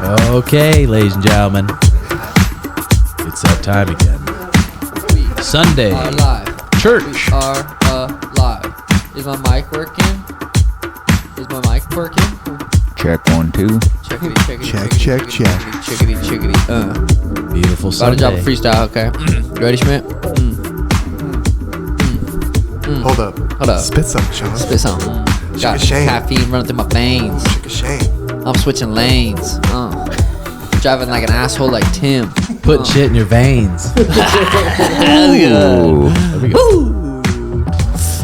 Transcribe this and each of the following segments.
Okay, ladies and gentlemen, it's that time again. Sunday. We are live. Church. We are live. Is my mic working? Is my mic working? Check 1, 2. Checkity, checkity, Check, checkity, check, checkity, check. checkity, checkity. Beautiful About to Sunday. drop a freestyle, okay? You ready, Schmitt? Hold up. Hold up. Spit something, Sean. Spit something. Got a shame. caffeine running through my veins. Take a shame. I'm switching lanes. Driving like an asshole like Tim. Putting shit in your veins. Hell yeah. There we go.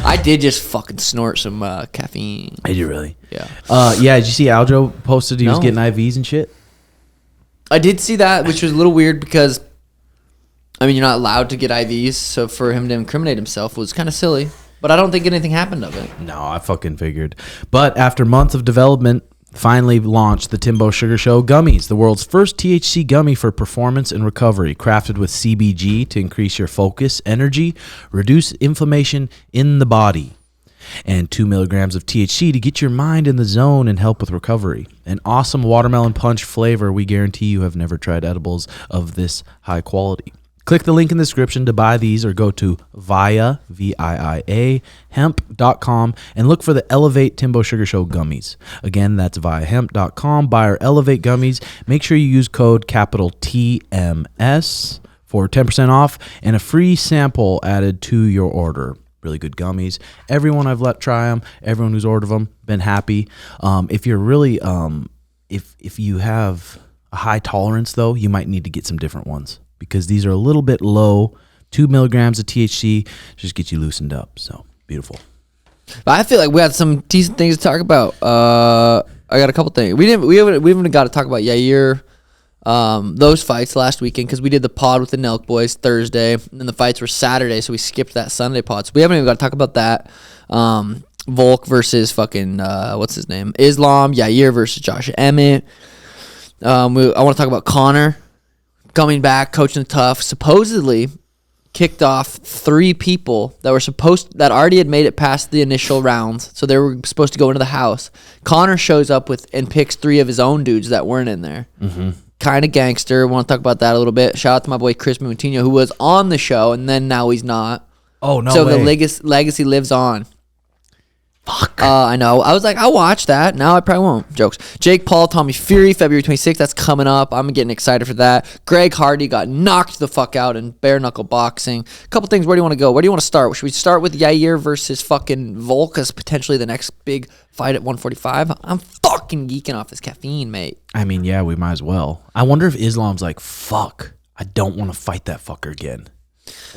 I did just fucking snort some caffeine. Did you really? Yeah. Yeah, did you see Aljo posted he was No. getting IVs and shit? I did see that, which was a little weird because, I mean, you're not allowed to get IVs, so for him to incriminate himself was kind of silly. But I don't think anything happened of it. No, I fucking figured. But after months of development, finally launched the TimboSugarShow Gummies, the world's first THC gummy for performance and recovery, crafted with CBG to increase your focus, energy, reduce inflammation in the body, and 2 milligrams of THC to get your mind in the zone and help with recovery. An awesome watermelon punch flavor. We guarantee you have never tried edibles of this high quality. Click the link in the description to buy these or go to Viiahemp.com and look for the Elevate TimboSugarShow gummies. Again, that's Viiahemp.com. Buy our Elevate gummies. Make sure you use code capital TMS for 10% off and a free sample added to your order. Really good gummies. Everyone I've let try them, everyone who's ordered them, been happy. If you're really, if you have a high tolerance though, you might need to get some different ones, because these are a little bit low. 2 milligrams of THC just get you loosened up. So beautiful. But I feel like we had some decent things to talk about. I got a couple things. We haven't got to talk about Yair, those fights last weekend, because we did the pod with the Nelk boys Thursday, and then the fights were Saturday, so we skipped that Sunday pod. So we haven't even got to talk about that. Volk versus fucking what's his name? Islam. Yair versus Josh Emmett. I want to talk about Connor coming back, coaching the tough. Supposedly kicked off 3 people that already had made it past the initial rounds, so they were supposed to go into the house. Connor shows up with and picks 3 of his own dudes that weren't in there. Kind of gangster. Want to talk about that a little bit. Shout out to my boy Chris Moutinho, who was on the show and then now he's not. Oh, no so way. the legacy lives on. Fuck. I know. I was like, I'll watch that. Now I probably won't. Jokes. Jake Paul, Tommy Fury, February 26th. That's coming up. I'm getting excited for that. Greg Hardy got knocked the fuck out in bare knuckle boxing. A couple things. Where do you want to go? Where do you want to start? Should we start with Yair versus fucking Volk as potentially the next big fight at 145? I'm fucking geeking off this caffeine, mate. I mean, yeah, we might as well. I wonder if Islam's like, fuck, I don't want to fight that fucker again.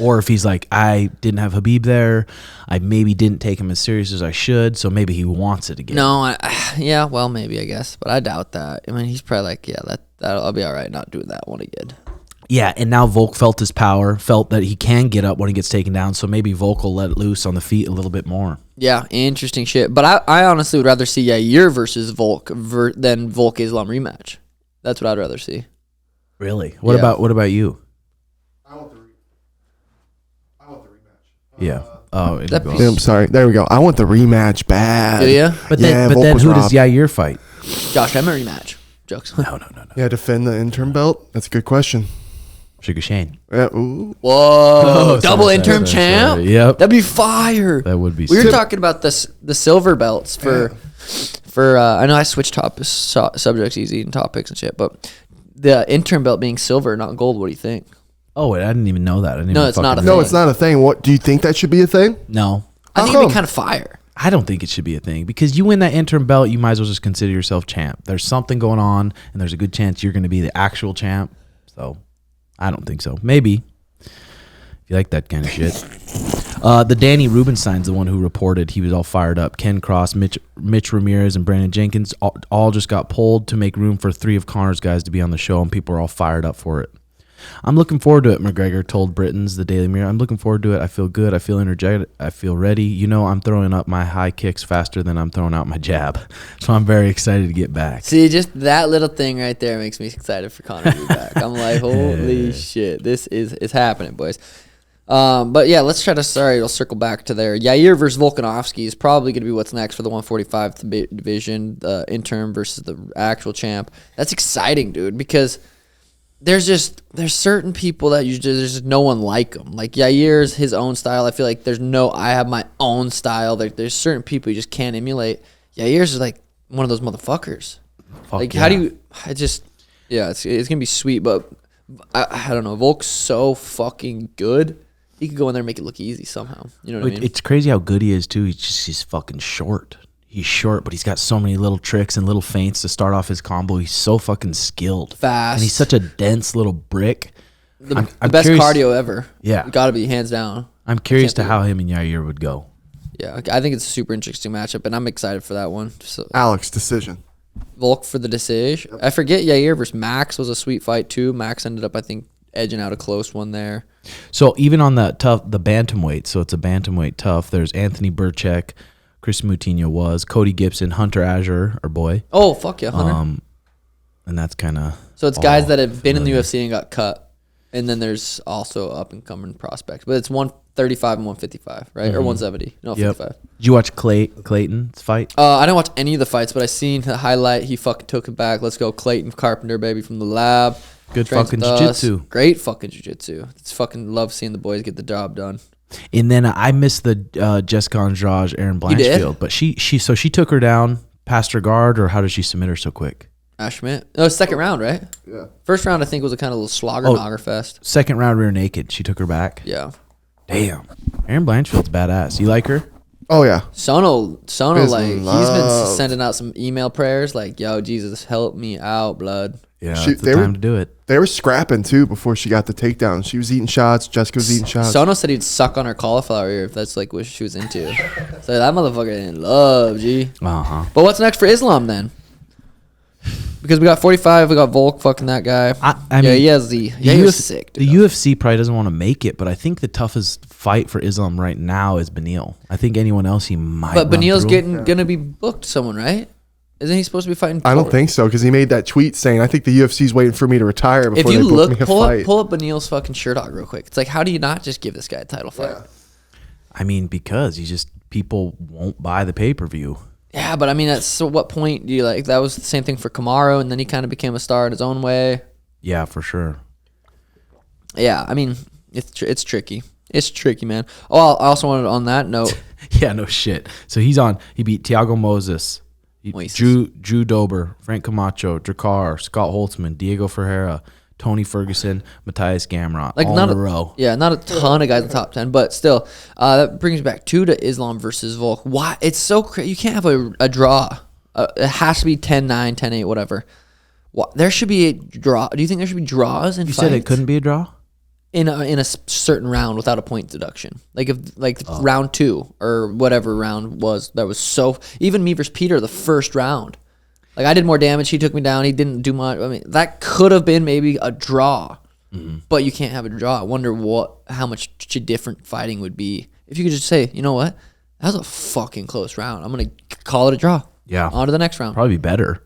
Or if he's like, I didn't have Habib there, I maybe didn't take him as serious as I should, so maybe he wants it again. No, yeah, well, maybe, I guess. But I doubt that. I mean, he's probably like, yeah, I'll be all right not doing that one again. Yeah, and now Volk felt his power, felt that he can get up when he gets taken down, so maybe Volk will let it loose on the feet a little bit more. Yeah, interesting shit. But I honestly would rather see Yair versus Volk than Volk Islam rematch. That's what I'd rather see. Really? What about you? I want the rematch. Yeah. Oh, That goes. piece- I'm sorry. There we go. I want the rematch bad. Do ya? But Yeah, then, Volk was who does robbed. Yair fight? Josh Emmett rematch. Jokes. No. Yeah, defend the interim belt? That's a good question. Sugar Shane. Yeah, ooh. Whoa, Oh, double sorry, interim sorry, champ? sorry. Yep. That'd be fire. That would be We were sick. talking about the silver belts for I know I switched subjects easy and topics and shit, but the interim belt being silver, not gold, what do you think? Oh, wait, I didn't even know that. I didn't No, even it's not a fucking- No, thing. it's not a thing. What do you think that should be a thing? No. I How think it'd come? be kind of fire. I don't think it should be a thing, because you win that interim belt, you might as well just consider yourself champ. There's something going on, and there's a good chance you're going to be the actual champ. So, I don't think so. Maybe. If you like that kind of shit. The Danny Rubenstein's the one who reported he was all fired up. Ken Cross, Mitch Ramirez, and Brandon Jenkins all just got pulled to make room for 3 of Connor's guys to be on the show, and people are all fired up for it. I'm looking forward to it, McGregor told Britain's The Daily Mirror. I'm looking forward to it. I feel good. I feel energetic. I feel ready. You know, I'm throwing up my high kicks faster than I'm throwing out my jab. So I'm very excited to get back. See, just that little thing right there makes me excited for Connor to be back. I'm like, holy shit, this is happening, boys. But yeah, let's try to. Sorry, I'll circle back to there. Yair versus Volkanovski is probably going to be what's next for the 145 division, the interim versus the actual champ. That's exciting, dude, because there's certain people that there's just no one like them. Like Yair's his own style. I feel like I have my own style. There's certain people you just can't emulate. Yair's is like one of those motherfuckers. How do you? It's gonna be sweet, but I don't know. Volk's so fucking good. He could go in there and make it look easy somehow. You know what I mean? It's crazy how good he is too. He's fucking short. He's short, but he's got so many little tricks and little feints to start off his combo. He's so fucking skilled. Fast. And he's such a dense little brick. The best curious, cardio ever. Yeah. Got to be hands down. I'm curious to how him and Yair would go. Yeah, I think it's a super interesting matchup, and I'm excited for that one. So, Alex, decision. Volk for the decision. I forget Yair versus Max was a sweet fight too. Max ended up, I think, edging out a close one there. So even on the bantamweight, so it's a bantamweight tough, there's Anthony Burchek, Chris Moutinho Cody Gibson, Hunter Azure, our boy. Oh, fuck yeah, Hunter. And that's kind of... So it's guys that have been in the UFC and got cut. And then there's also up-and-coming prospects. But it's 135 and 155, right? Or 170. No, 55. Did you watch Clayton's fight? I didn't watch any of the fights, but I seen the highlight. He fucking took it back. Let's go, Clayton Carpenter, baby, from the lab. Good Trains fucking with us. jiu-jitsu. Great fucking jiu-jitsu. It's fucking love seeing the boys get the job done. And then I missed the Jessica Andrade, Aaron Blanchfield. But she took her down, passed her guard, or how did she submit her so quick? Schmitt. No, second round, right? Yeah. First round, I think, was a kind of little slogger-nogger fest. Second round, rear naked. She took her back. Yeah. Damn. Aaron Blanchfield's badass. You like her? Oh, yeah. Sono, Is like, he's been loved. sending out some email prayers like, yo, Jesus, help me out, blood. Yeah, She- it's the they were- time to do it. They were scrapping, too, before she got the takedown. She was eating shots. Jessica was eating shots. Sono said he'd suck on her cauliflower ear if that's, like, what she was into. So that motherfucker in love, G. Uh-huh. But what's next for Islam, then? Because we got 45, we got Volk fucking that guy. I mean, he was sick, dude. The UFC probably doesn't want to make it, but I think the toughest fight for Islam right now is Beneil. I think anyone else he might. But run Beneil's through. gonna be booked someone, right? Isn't he supposed to be fighting? I don't think so, because he made that tweet saying, I think the UFC's waiting for me to retire before If you they book look, me a pull fight. up Beneil's fucking shirt out real quick. It's like, how do you not just give this guy a title fight? Yeah. I mean, because people won't buy the pay-per-view. Yeah, but I mean, at what point do you like? That was the same thing for Kamaru, and then he kind of became a star in his own way. Yeah, for sure. Yeah, I mean, it's tricky. It's tricky, man. Oh, I also wanted on that note. Yeah, no shit. So he beat Thiago Moses, Drew Dober, Frank Camacho, Drakkar, Scott Holtzman, Diego Ferreira, Tony Ferguson, Matthias Gamrot, Like all not in a row. Yeah, not a ton of guys in the top 10, but still, that brings me back to Islam versus Volk. Why? It's so crazy. You can't have a draw. It has to be 10-9, 10-8, whatever. There should be a draw. Do you think there should be draws in You fights? said it couldn't be a draw? In a certain round without a point deduction. Like if round 2 or whatever round was, that was so... Even me versus Peter, the first round. Like, I did more damage. He took me down. He didn't do much. I mean, that could have been maybe a draw. Mm-hmm. But you can't have a draw. I wonder how much different fighting would be if you could just say, you know what? That was a fucking close round. I'm going to call it a draw. Yeah. On to the next round. Probably better.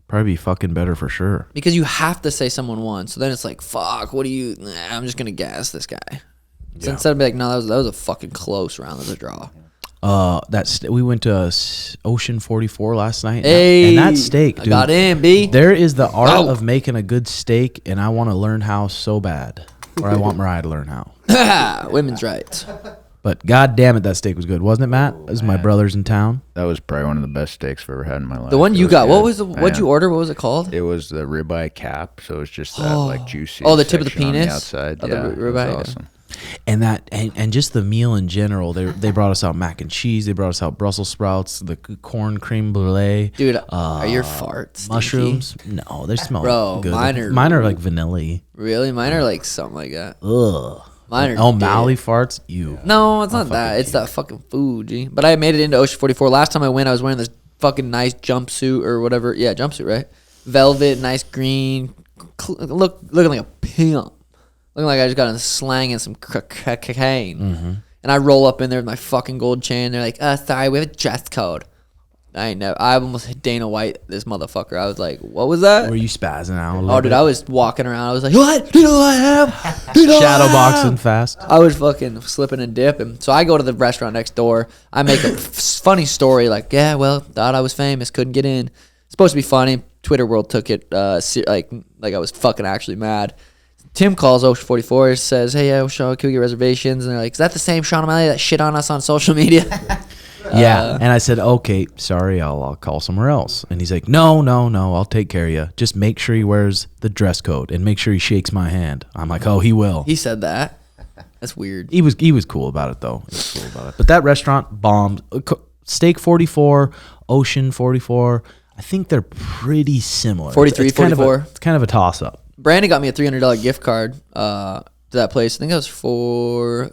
Probably be fucking better for sure. Because you have to say someone won. So then it's like, fuck, I'm just going to gas this guy. So instead of being like, no, that was a fucking close round. That was a draw. We went to Ocean 44 last night. Hey, and that steak, dude. I got in, B. There is the art Oh. of making a good steak, and I want to learn how so bad. Or I want Mariah to learn how. Women's rights. But god damn it, that steak was good, wasn't it, Matt? It was my brother's in town. That was probably one of the best steaks I've ever had in my life. The one It you was got. good. What'd you order? What was it called? It was the ribeye cap, so it's just that like juicy. Oh, the tip of the section on penis? outside. Oh, the Yeah, it was ribeye, yeah. awesome. And just the meal in general. They brought us out mac and cheese. They brought us out Brussels sprouts, the corn creme brulee. Dude, are your farts stinky? Mushrooms? No, they smell Bro, good. mine are like vanilla. Really? Mine are like something like that. Ugh. Mine are O'Malley dead. farts? You. No, it's not that. It's that fucking food, G. But I made it into Ocean 44. Last time I went, I was wearing this fucking nice jumpsuit or whatever. Yeah, jumpsuit, right? Velvet, nice green. Looking like a pimp. Looking like I just got in slanging some cocaine. Mm-hmm. And I roll up in there with my fucking gold chain. They're like, sorry, we have a dress code. I almost hit Dana White, this motherfucker. I was like, what was that? Were you spazzing out? Oh, dude, I was walking around. I was like, what? You know what I am? You know shadow what I am? boxing fast. I was fucking slipping and dipping. So I go to the restaurant next door. I make a funny story like, yeah, well, thought I was famous, couldn't get in. It's supposed to be funny. Twitter world took it like I was fucking actually mad. Tim calls Ocean 44, says, hey, Sean, can we get reservations? And they're like, is that the same Sean O'Malley that shit on us on social media? Yeah, and I said, okay, sorry, I'll call somewhere else. And he's like, no, I'll take care of you. Just make sure he wears the dress code and make sure he shakes my hand. I'm like, oh, he will. He said that. That's weird. He was cool about it though. He was cool about it. But that restaurant bombed. Steak 44, Ocean 44. I think they're pretty similar. 43, it's 44. It's kind of a toss up. Brandon got me a $300 gift card to that place. I think that was for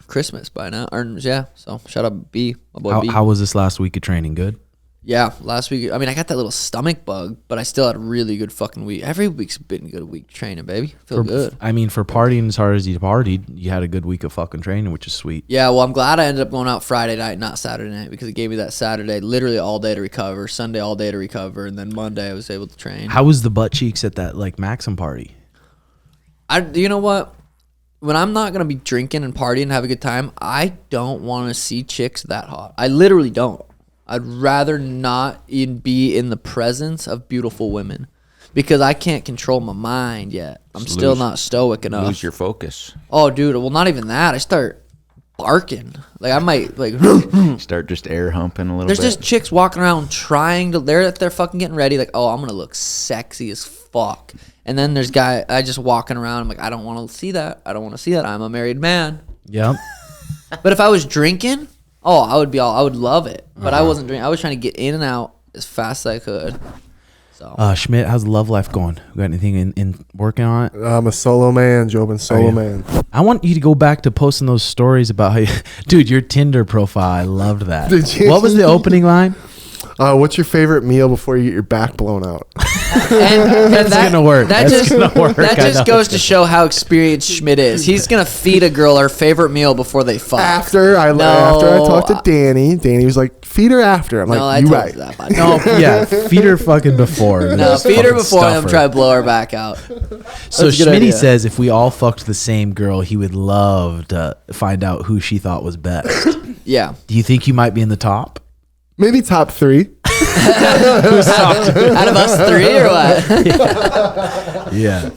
Christmas by now. Yeah, so shout out B, my boy B. How was this last week of training? Good? Yeah, last week. I mean, I got that little stomach bug, but I still had a really good fucking week. Every week's been a good week training, baby. Feel good. I mean, for partying as hard as you partied, you had a good week of fucking training, which is sweet. Yeah, well, I'm glad I ended up going out Friday night, not Saturday night, because it gave me that Saturday literally all day to recover, Sunday all day to recover, and then Monday I was able to train. How was the butt cheeks at that like Maxim party? You know what? When I'm not gonna be drinking and partying and have a good time, I don't want to see chicks that hot. I literally don't. I'd rather not even be in the presence of beautiful women because I can't control my mind yet. I'm still not stoic enough. Lose your focus. Oh, dude. Well, not even that. I start barking. Like I might like. Start just air humping a little There's bit. just chicks walking around trying to. They're fucking getting ready. Like, oh, I'm gonna look sexy as fuck. And then there's I just walking around. I'm like, I don't want to see that. I don't want to see that. I'm a married man. Yep. But if I was drinking, I would love it. But I wasn't drinking. I was trying to get in and out as fast as I could. So Schmitt, how's the love life going? Got anything in working on it? I'm a solo man, Jobin, solo man. I want you to go back to posting those stories about how you, dude, your Tinder profile. I loved that. Did you? What was the opening line? What's your favorite meal before you get your back blown out? and That's gonna work. That That's gonna work. That I just know. goes to show how experienced Schmitt is. He's gonna feed a girl her favorite meal before they fuck. After I talked to Danny was like, feed her after. I'm No, I like, you told right. you that, bud. No, yeah, feed her fucking before. No, Just feed her fucking before stuff him her. try to blow her back out. So That's a good Schmitty idea. says if we all fucked the same girl, he would love to find out who she thought was best. Yeah. Do you think you might be in the top? Maybe top 3. Out of us 3 or what? Yeah.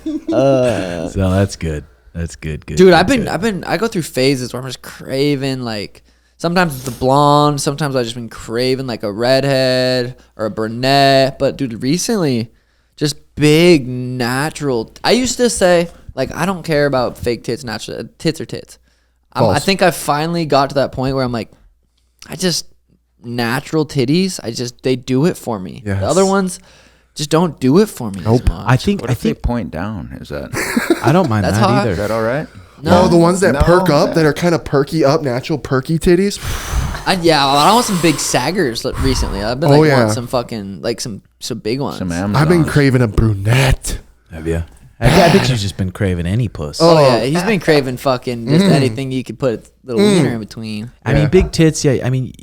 So that's good. That's good. Good. Dude, good. I go through phases where I'm just craving like sometimes it's the blonde, sometimes I've just been craving like a redhead or a brunette. But dude, recently, just big natural. I used to say like I don't care about fake tits, natural tits or tits. I think I finally got to that point where I'm like, natural titties. They do it for me. Yes. The other ones just don't do it for me. As much. I think What if they point down? Is that I don't mind That's that hot. is either. that all right? No. Oh, the ones that No. perk up, that are kind of perky up, natural perky titties. I want some big saggers recently. I've been wanting some fucking like some big ones. Some Amazons. I've been craving a brunette. Have you? I think she's just been craving any puss. Oh yeah, he's been craving fucking just anything you could put a little wiener in between. I mean, big tits. Yeah. I mean,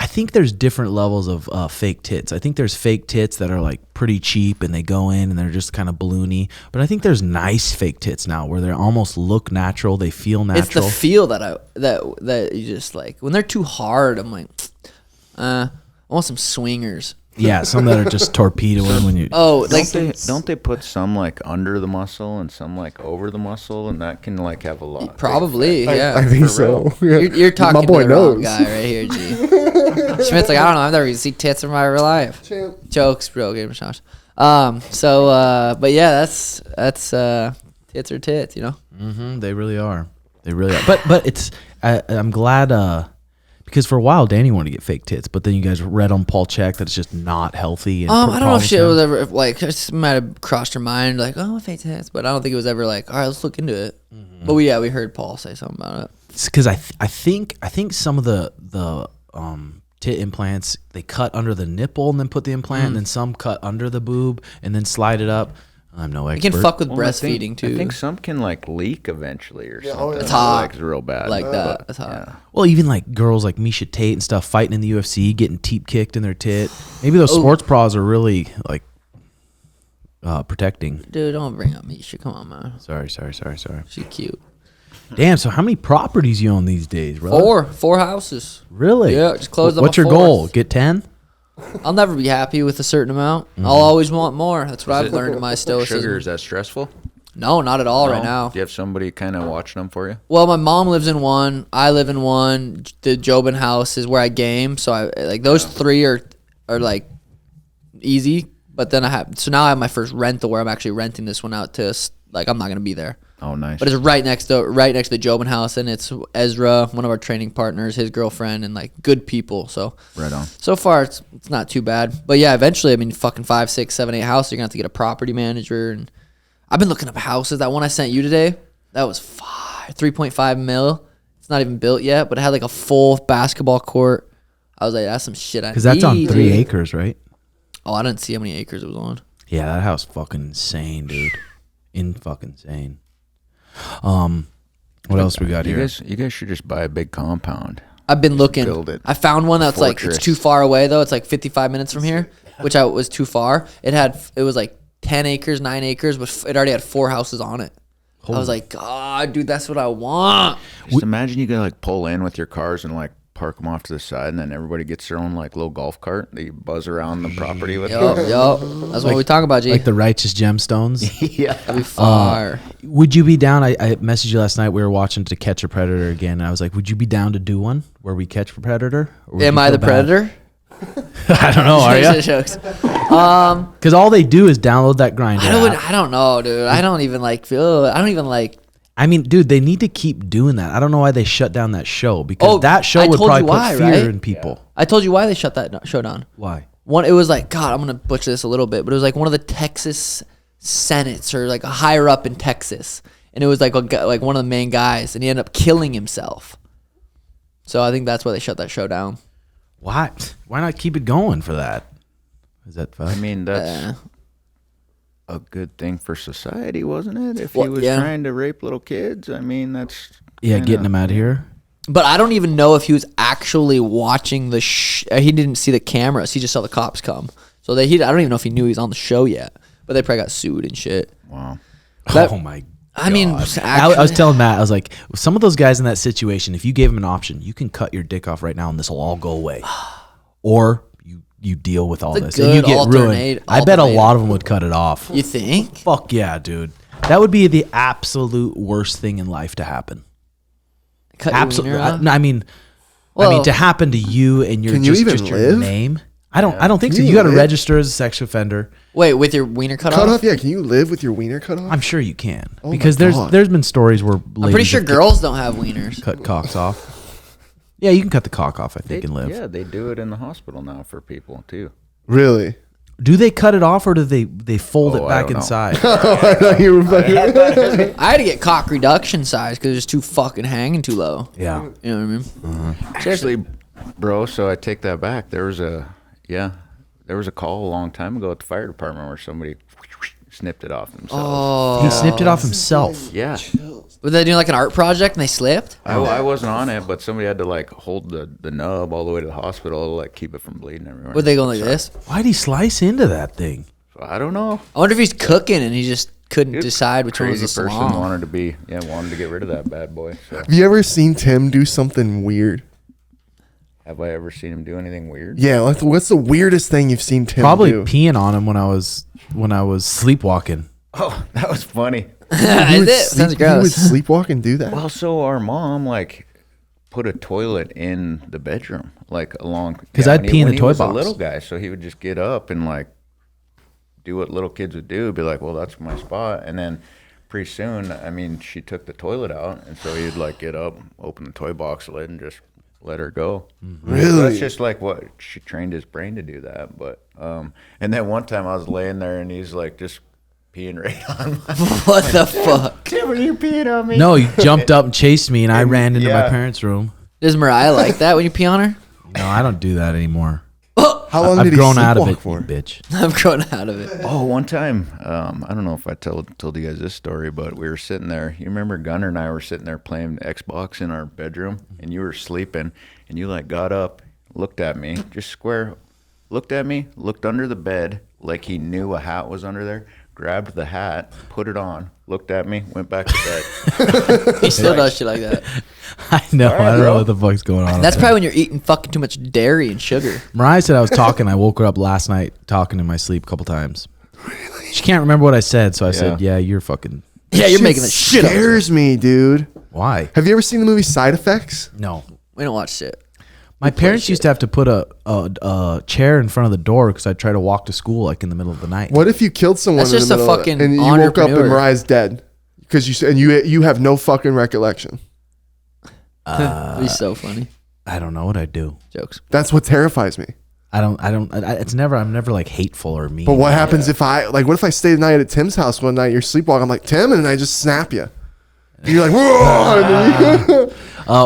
I think there's different levels of fake tits. I think there's fake tits that are like pretty cheap and they go in and they're just kind of balloony. But I think there's nice fake tits now where they almost look natural. They feel natural. It's the feel that you just like when they're too hard. I'm like, I want some swingers. Yeah, some that are just torpedoing when you. Oh, like Don't they put some like under the muscle and some like over the muscle, and that can like have a lot. probably, yeah. I think so. Yeah. You're talking My boy to the wrong knows. guy right here, G. Schmidt's like, I don't know. I've never even seen tits in my real life. Jokes, bro. Game of shots. But yeah, that's tits are tits, you know. Mm-hmm, they really are. They really are. But it's. I'm glad. Because for a while, Danny wanted to get fake tits, but then you guys read on Paul Check that it's just not healthy. And I don't know if shit problems was ever like it might have crossed your mind like fake tits, but I don't think it was ever like all right, let's look into it. But we heard Paul say something about it. because I think some of the tit implants, they cut under the nipple and then put the implant, and then some cut under the boob and then slide it up. I'm no It expert. can fuck with Well, breastfeeding too. I think some can like leak eventually or something. yeah. It's hot. Like it's real bad. Like that. But, That's hot. yeah. Well, even like girls like Misha Tate and stuff fighting in the UFC, getting teep kicked in their tit. Maybe those sports bras are really like protecting. Dude, don't bring up Misha. Come on, man. Sorry. She cute. Damn. So how many properties you own these days, bro? 4 houses. Really? Yeah, just closed up What's a your fourth. goal? Get 10? I'll never be happy with a certain amount. I'll always want more. That's what I've learned in my stoicism. Sugar, is that stressful? No, not at all No? right now. Do you have somebody kind of watching them for you? Well, my mom lives in one. I live in one. The Jobin house is where I game. So I like those 3 are like easy. But then now I have my first rental where I'm actually renting this one out to like I'm not gonna be there. Oh, nice. But it's right next to the Jobin house, and it's Ezra, one of our training partners, his girlfriend, and like good people. So Right on. so far it's not too bad. But yeah, eventually, I mean, fucking 5, 6, 7, 8 houses, you're gonna have to get a property manager. And I've been looking up houses. That one I sent you today, that was 3.5 mil. It's not even built yet, but it had like a full basketball court. I was like, that's some shit I need. Because that's on 3 dude. acres, right? Oh, I didn't see how many acres it was on. Yeah, that house fucking insane, dude. Fucking insane. What else we got You here? guys should just buy a big compound. I've been looking. build it. I found one that's like it's Fortress. too far away though. It's like 55 minutes from here, which was too far. It was like 10 acres, 9 acres, but it already had 4 houses on it. I was like, God, dude, that's what I want. Just imagine you could like pull in with your cars and like park them off to the side, and then everybody gets their own like little golf cart that you buzz around the property with. Yup. That's what we talk about, G. Like the righteous gemstones. Yeah. That'd be fire. Would you be down? I messaged you last night. We were watching To Catch a Predator again. And I was like, would you be down to do one where we catch a predator? Or would Am you I feel the bad? predator? I don't know. Are you? Jokes. Because all they do is download that grinder. app. I don't know, dude. I don't even like. I mean, dude, they need to keep doing that. I don't know why they shut down that show because Oh, that show I would told probably you why, put fear right? in people. I told you why they shut that show down. Why? It was like, God, I'm gonna butcher this a little bit, but it was like one of the Texas senates or like a higher up in Texas, and it was like like one of the main guys, and he ended up killing himself. So I think that's why they shut that show down. Why? Why not keep it going for that? Is that fun? I mean, that's a good thing for society, wasn't it? If he Well, was yeah. trying to rape little kids, I mean, that's Yeah, getting them out of here. But I don't even know if he was actually watching the. He didn't see the cameras. He just saw the cops come. So I don't even know if he knew he was on the show yet. But they probably got sued and shit. wow. That- Oh my. I mean, I was telling Matt, I was like, some of those guys in that situation, if you gave them an option, you can cut your dick off right now and this will all go away, or you deal with all It's a this and you good get ruined. alternate- I bet a alternative. lot of them would cut it off. You think? Fuck yeah, dude. That would be the absolute worst thing in life to happen. Cut your Absolutely. wiener off? I mean, Well- to happen to you and your Can you even just your live? name. I don't think so. Can You you got to live? register as a sex offender. Wait, with your wiener cut Cut off? off? Yeah. Can you live with your wiener cut off? I'm sure you can Oh because my there's God. been stories where I'm pretty ladies sure have girls don't have wieners. cut cocks off. Yeah, you can cut the cock off. I think and live. Yeah, they do it in the hospital now for people too. Really? Do they cut it off or do they fold Oh, it I back don't know. inside? I thought you were fucking. I had to get cock reduction size because it's too fucking hanging too low. Yeah. You know what I mean? Actually, bro, so I take that back. There was a call a long time ago at the fire department where somebody snipped it off themselves. Oh, He snipped it off himself. Yeah. were they doing like an art project and they slipped? I wasn't on it, but somebody had to like hold the nub all the way to the hospital to like keep it from bleeding everywhere. Were they going like this? Why'd he slice into that thing? So I don't know. I wonder if he's cooking and he just couldn't Dude, decide which one was crazy a person salon. wanted to get rid of that bad boy. So Have you ever seen Tim do something weird? have I ever seen him do anything weird? Yeah. What's the weirdest thing you've seen Tim Probably do? peeing on him when I was sleepwalking. Oh, that was funny. Is it? Sounds He would gross. sleepwalk and do that. Well, so our mom like put a toilet in the bedroom, like along. 'Cause I'd when pee in the when toy he was box. A little guy, so he would just get up and like do what little kids would do. Be like, well, that's my spot, and then pretty soon, I mean, she took the toilet out, and so he'd like get up, open the toy box lid, and just let her go. Really? So that's just like what she trained his brain to do that. But and then one time I was laying there, and he's like just peeing right on my. What the fuck? Tim, are you peeing on me? No, he jumped up and chased me, and I ran into my yeah. parents' room. Does Mariah like that when you pee on her? No, I don't do that anymore. How long I've did he grown out of sleepwalk it, for? you bitch. I'm going out of it. Oh, one time, I don't know if I told you guys this story, but we were sitting there. You remember Gunner and I were sitting there playing Xbox in our bedroom, and you were sleeping, and you like got up, looked at me, just square, looked at me, looked under the bed like he knew a hat was under there, grabbed the hat, put it on, looked at me, went back to bed. He still does shit like that. I know. All right, I don't know bro. what the fuck's going on. That's probably when you're eating fucking too much dairy and sugar. Mariah said I was talking. I woke her up last night talking in my sleep a couple times. Really? She can't remember what I said, so I said, "Yeah, you're fucking." Yeah, you're making the shit up. Scares me, dude. Why? Have you ever seen the movie Side Effects? No. We don't watch shit. My parents used to have to put a chair in front of the door because I'd try to walk to school like in the middle of the night. What if you killed someone That's in just the a middle fucking and you woke up and entrepreneur. Mariah's dead because you have no fucking recollection? It'd be so funny. I don't know what I'd do. Jokes. That's what terrifies me. It's never. I'm never like hateful or mean. But what happens if what if I stay the night at Tim's house one night? You're sleepwalking. I'm like, Tim, and then I just snap you. And you're like, whoa.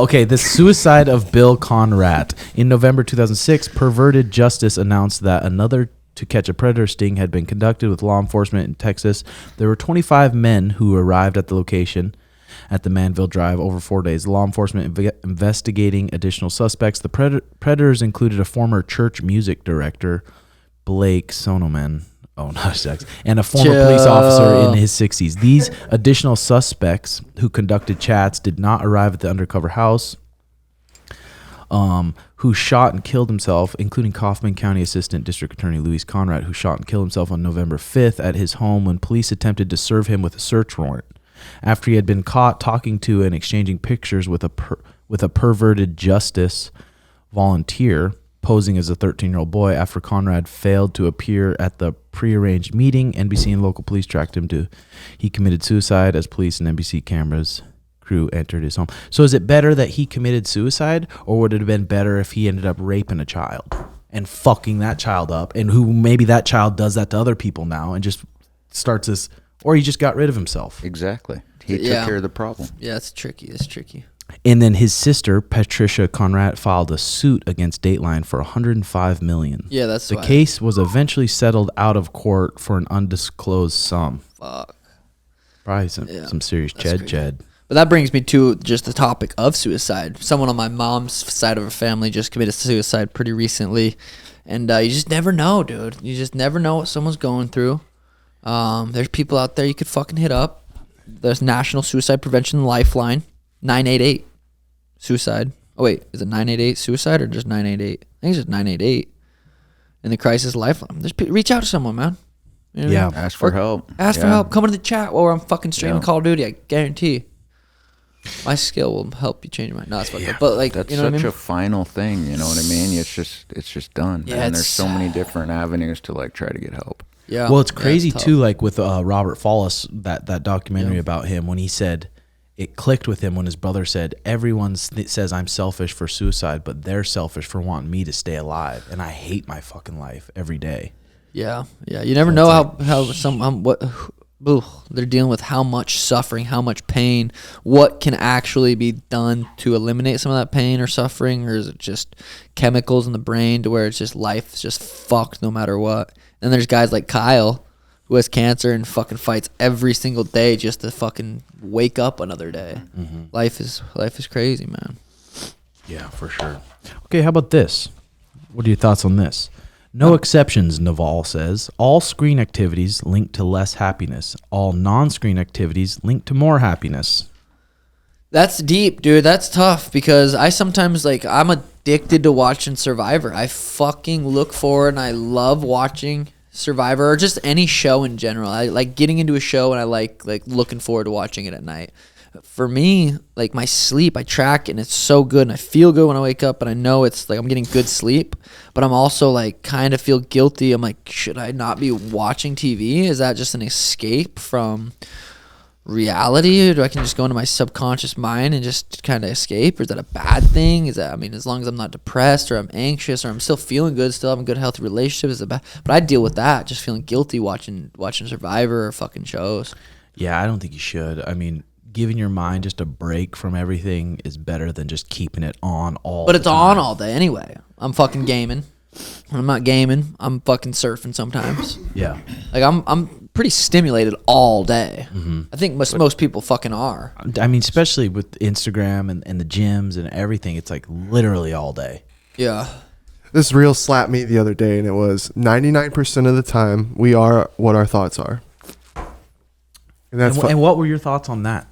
Okay, the suicide of Bill Conrad. In November 2006, Perverted Justice announced that another To Catch a Predator sting had been conducted with law enforcement in Texas. There were 25 men who arrived at the location at the Manville Drive over 4 days. Law enforcement investigating additional suspects. The predators included a former church music director, Blake Sonoman. Oh, no, sex. And a former police officer in his 60s. These additional suspects who conducted chats did not arrive at the undercover house, who shot and killed himself, including Kaufman County Assistant District Attorney Luis Conrad, who shot and killed himself on November 5th at his home when police attempted to serve him with a search warrant. After he had been caught talking to and exchanging pictures with a perverted justice volunteer posing as a 13-year-old boy. After Conrad failed to appear at the prearranged meeting, NBC and local police tracked him to. He committed suicide as police and NBC cameras crew entered his home. So is it better that he committed suicide, or would it have been better if he ended up raping a child and fucking that child up, and who maybe that child does that to other people now and just starts this, or he just got rid of himself? Exactly. He took Yeah. care of the problem. Yeah, it's tricky. It's tricky. And then his sister, Patricia Conrad, filed a suit against Dateline for $105 million. Yeah, that's The why. case was eventually settled out of court for an undisclosed sum. Fuck. Probably some serious crazy. ched. But that brings me to just the topic of suicide. Someone on my mom's side of her family just committed suicide pretty recently. And you just never know, dude. You just never know what someone's going through. There's people out there you could fucking hit up. There's National Suicide Prevention Lifeline, 988. Suicide. Oh, wait. Is it 988 suicide or just 988? I think it's just 988. And the crisis lifeline. Reach out to someone, man. You know what I mean? Ask for help. Ask for Yeah. help. Come into the chat while I'm fucking streaming Yeah. Call of Duty. I guarantee. My skill will help you change your mind. No, it's fucked up. But like, That's you know what I such mean? a final thing, you know what I mean? It's just done. Yeah, and there's it's- so many different avenues to like try to get help. Yeah. Well, it's Yeah, crazy tough. too, like with Robert Follis, that documentary about him, when he said it clicked with him when his brother said, everyone says I'm selfish for suicide, but they're selfish for wanting me to stay alive. And I hate my fucking life every day. Yeah, yeah. You never know what they're dealing with, how much suffering, how much pain, what can actually be done to eliminate some of that pain or suffering, or is it just chemicals in the brain to where it's just life's just fucked no matter what? And there's guys like Kyle who has cancer and fucking fights every single day just to fucking wake up another day. Mm-hmm. Life is crazy, man. Yeah, for sure. Okay, how about this? What are your thoughts on this? No exceptions, Naval says. All screen activities link to less happiness. All non-screen activities link to more happiness. That's deep, dude. That's tough because I sometimes I'm addicted to watching Survivor. I fucking look forward and I love watching Survivor or just any show in general. I like getting into a show and I like looking forward to watching it at night. For me, like my sleep, I track and it's so good and I feel good when I wake up and I know it's like I'm getting good sleep, but I'm also like kind of feel guilty. I'm like, should I not be watching TV? Is that just an escape from reality, or do I can just go into my subconscious mind and just kind of escape, or is that a bad thing? Is that, I mean, as long as I'm not depressed or I'm anxious or I'm still feeling good, still having good healthy relationships, is it bad? But I deal with that, just feeling guilty watching Survivor or fucking shows. Yeah, I don't think you should. I mean, giving your mind just a break from everything is better than just keeping it on all But the it's time. on all day anyway. I'm fucking gaming. When I'm not gaming, I'm fucking surfing sometimes. Yeah. Like I'm pretty stimulated all day. I think most people fucking are. I mean, especially with Instagram and the gyms and everything, it's like literally all day. Yeah. This reel slapped me the other day, and it was 99% of the time we are what our thoughts are. And that's And what were your thoughts on that?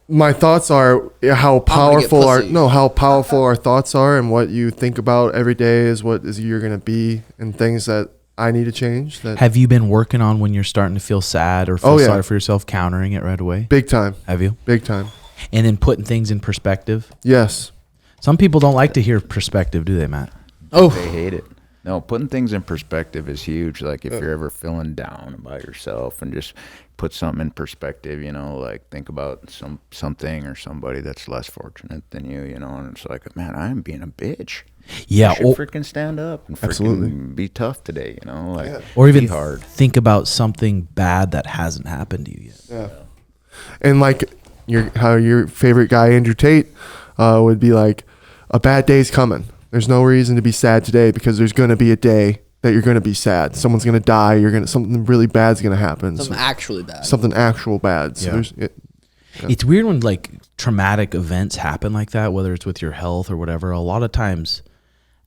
my thoughts are how get powerful pussy. how powerful our thoughts are, and what you think about every day is what is you're gonna be, and things that I need to change. That Have you been working on when you're starting to feel sad or feel Oh, yeah. sorry for yourself, countering it right away? big time, Have you? big time. And then putting things in perspective. Yes. Some people don't like to hear perspective, do they, Matt? Oh, They hate it. No, putting things in perspective is huge. Like if you're ever feeling down about yourself, and just put something in perspective, you know, like think about something or somebody that's less fortunate than you, you know, and it's like, man, I am being a bitch. Yeah. I should freaking stand up and Absolutely. freaking be tough today, you know, like Or even be hard. think about something bad that hasn't happened to you yet. Yeah. And like how your favorite guy Andrew Tate would be like, a bad day's coming. There's no reason to be sad today, because there's going to be a day that you're going to be sad. Someone's going to die. Something really bad's going to happen. something actually bad. Something actual bad. So Yeah. It's weird when like traumatic events happen like that, whether it's with your health or whatever. A lot of times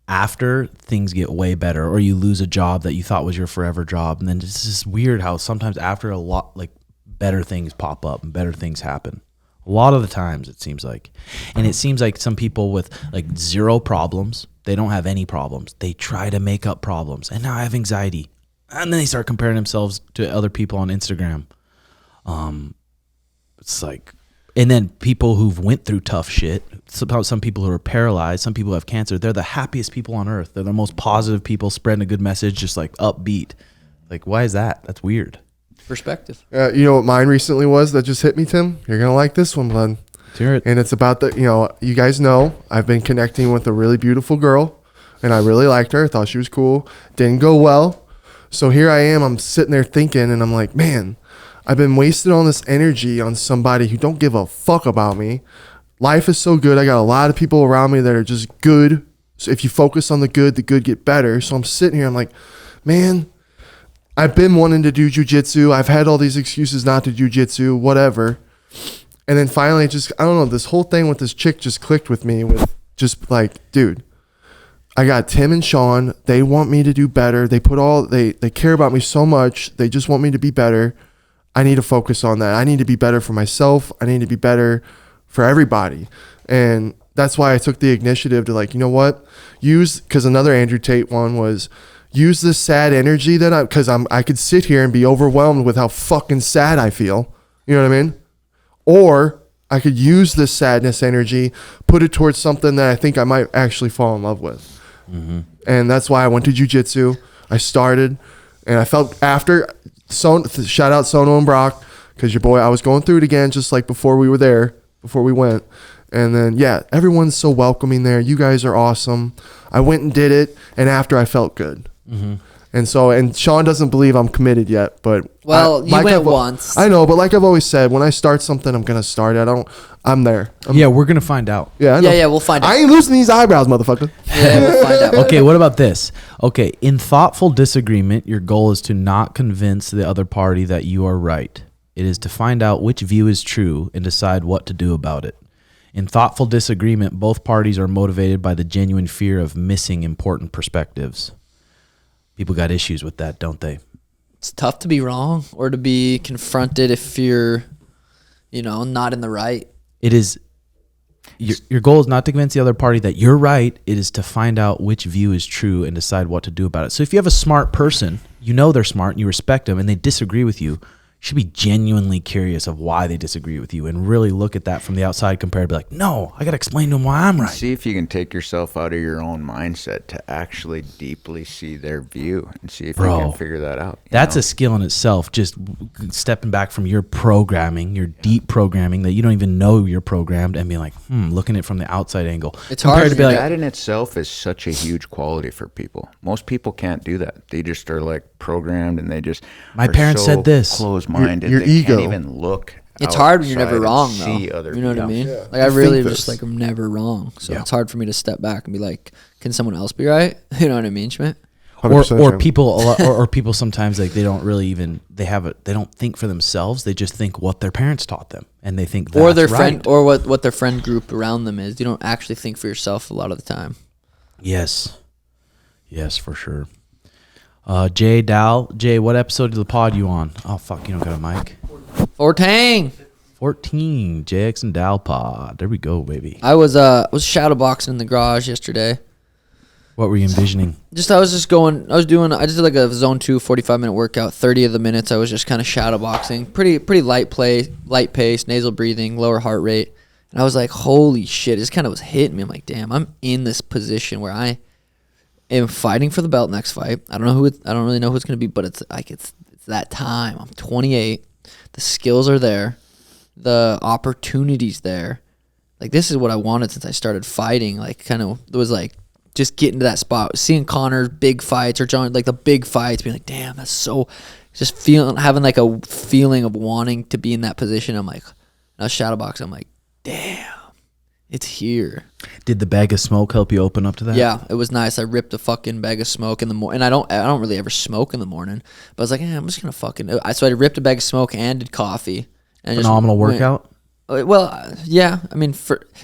after, things get way better, or you lose a job that you thought was your forever job. And then it's just weird how sometimes after a lot, like better things pop up and better things happen. A lot of the times it seems like. And it seems like some people with like zero problems, they don't have any problems. They try to make up problems. And now I have anxiety. And then they start comparing themselves to other people on Instagram. It's like, and then people who've went through tough shit, some people who are paralyzed, some people who have cancer, they're the happiest people on earth. They're the most positive people, spreading a good message, just like upbeat. Like, why is that? That's weird. Perspective. You know what mine recently was that just hit me, Tim? You're going to like this one, bud. Let's hear it. And it's about you guys know I've been connecting with a really beautiful girl, and I really liked her. Thought she was cool. Didn't go well. So here I am. I'm sitting there thinking, and I'm like, man, I've been wasting all this energy on somebody who don't give a fuck about me. Life is so good. I got a lot of people around me that are just good. So if you focus on the good get better. So I'm sitting here. I'm like, man, I've been wanting to do jujitsu. I've had all these excuses not to jujitsu, whatever. And then finally, I don't know, this whole thing with this chick just clicked with me, with just like, dude, I got Tim and Sean. They want me to do better. They care about me so much. They just want me to be better. I need to focus on that. I need to be better for myself. I need to be better for everybody. And that's why I took the initiative to, like, you know what? Because another Andrew Tate one was, use this sad energy because I could sit here and be overwhelmed with how fucking sad I feel. You know what I mean? Or I could use this sadness energy, put it towards something that I think I might actually fall in love with. Mm-hmm. And that's why I went to jiu-jitsu. I started, and I felt after, shout out Sono and Brock, because your boy, I was going through it again, just like before we went. And then, yeah, everyone's so welcoming there. You guys are awesome. I went and did it, and after I felt good. Mm-hmm. And Sean doesn't believe I'm committed yet, but you went once. I know, but like I've always said, when I start something, I'm gonna start it. I'm there. We're gonna find out. Yeah, I know. Yeah, we'll find out. I ain't losing these eyebrows, motherfucker. Yeah, we'll find out. Okay, what about this? Okay, in thoughtful disagreement, your goal is to not convince the other party that you are right. It is to find out which view is true and decide what to do about it. In thoughtful disagreement, both parties are motivated by the genuine fear of missing important perspectives. People got issues with that, don't they? It's tough to be wrong or to be confronted if you're, not in the right. It is. Your goal is not to convince the other party that you're right. It is to find out which view is true and decide what to do about it. So if you have a smart person, they're smart and you respect them, and they disagree with you, you should be genuinely curious of why they disagree with you and really look at that from the outside compared to be like, no, I got to explain to them why I'm right. See if you can take yourself out of your own mindset to actually deeply see their view and see if you can figure that out. That's a skill in itself, just stepping back from your programming, your deep programming that you don't even know you're programmed, and being like, looking at it from the outside angle. It's hard to be like, that in itself is such a huge quality for people. Most people can't do that. They just are like programmed, and they just my parents said this. Closed-minded. Your they ego. can't even look It's hard when you're never outside and wrong, see though. other You know what I people. mean? Yeah. Like I You really think just this. like I'm never wrong, so Yeah. it's hard for me to step back and be like, can someone else be right? You know what I mean, Schmitt? 100% Or Jim. people or people sometimes like they don't really even they don't think for themselves. They just think what their parents taught them, and they think that's Or their right. friend, or what their friend group around them is. You don't actually think for yourself a lot of the time. Yes, for sure. Jay, what episode of the pod you on? Oh fuck, you don't got a mic. 14. 14, JX and Dal pod. There we go, baby. I was shadowboxing in the garage yesterday. What were you envisioning? I just did like a zone 2 45-minute workout. 30 of the minutes I was just kind of shadowboxing. Pretty light pace, nasal breathing, lower heart rate. And I was like, holy shit, it just kind of was hitting me. I'm like, damn, I'm in this position where I am fighting for the belt next fight. I don't really know who it's going to be, but it's that time. I'm 28. The skills are there. The opportunity's there. Like, this is what I wanted since I started fighting. Like, kind of, it was like, just getting to that spot, seeing Connor's big fights or John, like the big fights, being like, damn, that's so, just having like a feeling of wanting to be in that position. I'm like, I was shadowboxing. I'm like, damn, it's here. Did the bag of smoke help you open up to that? Yeah, it was nice. I ripped a fucking bag of smoke in the morning, and I don't really ever smoke in the morning, but I was like, I'm just gonna fucking. So I ripped a bag of smoke and did coffee. And Phenomenal workout. Well, yeah. I mean,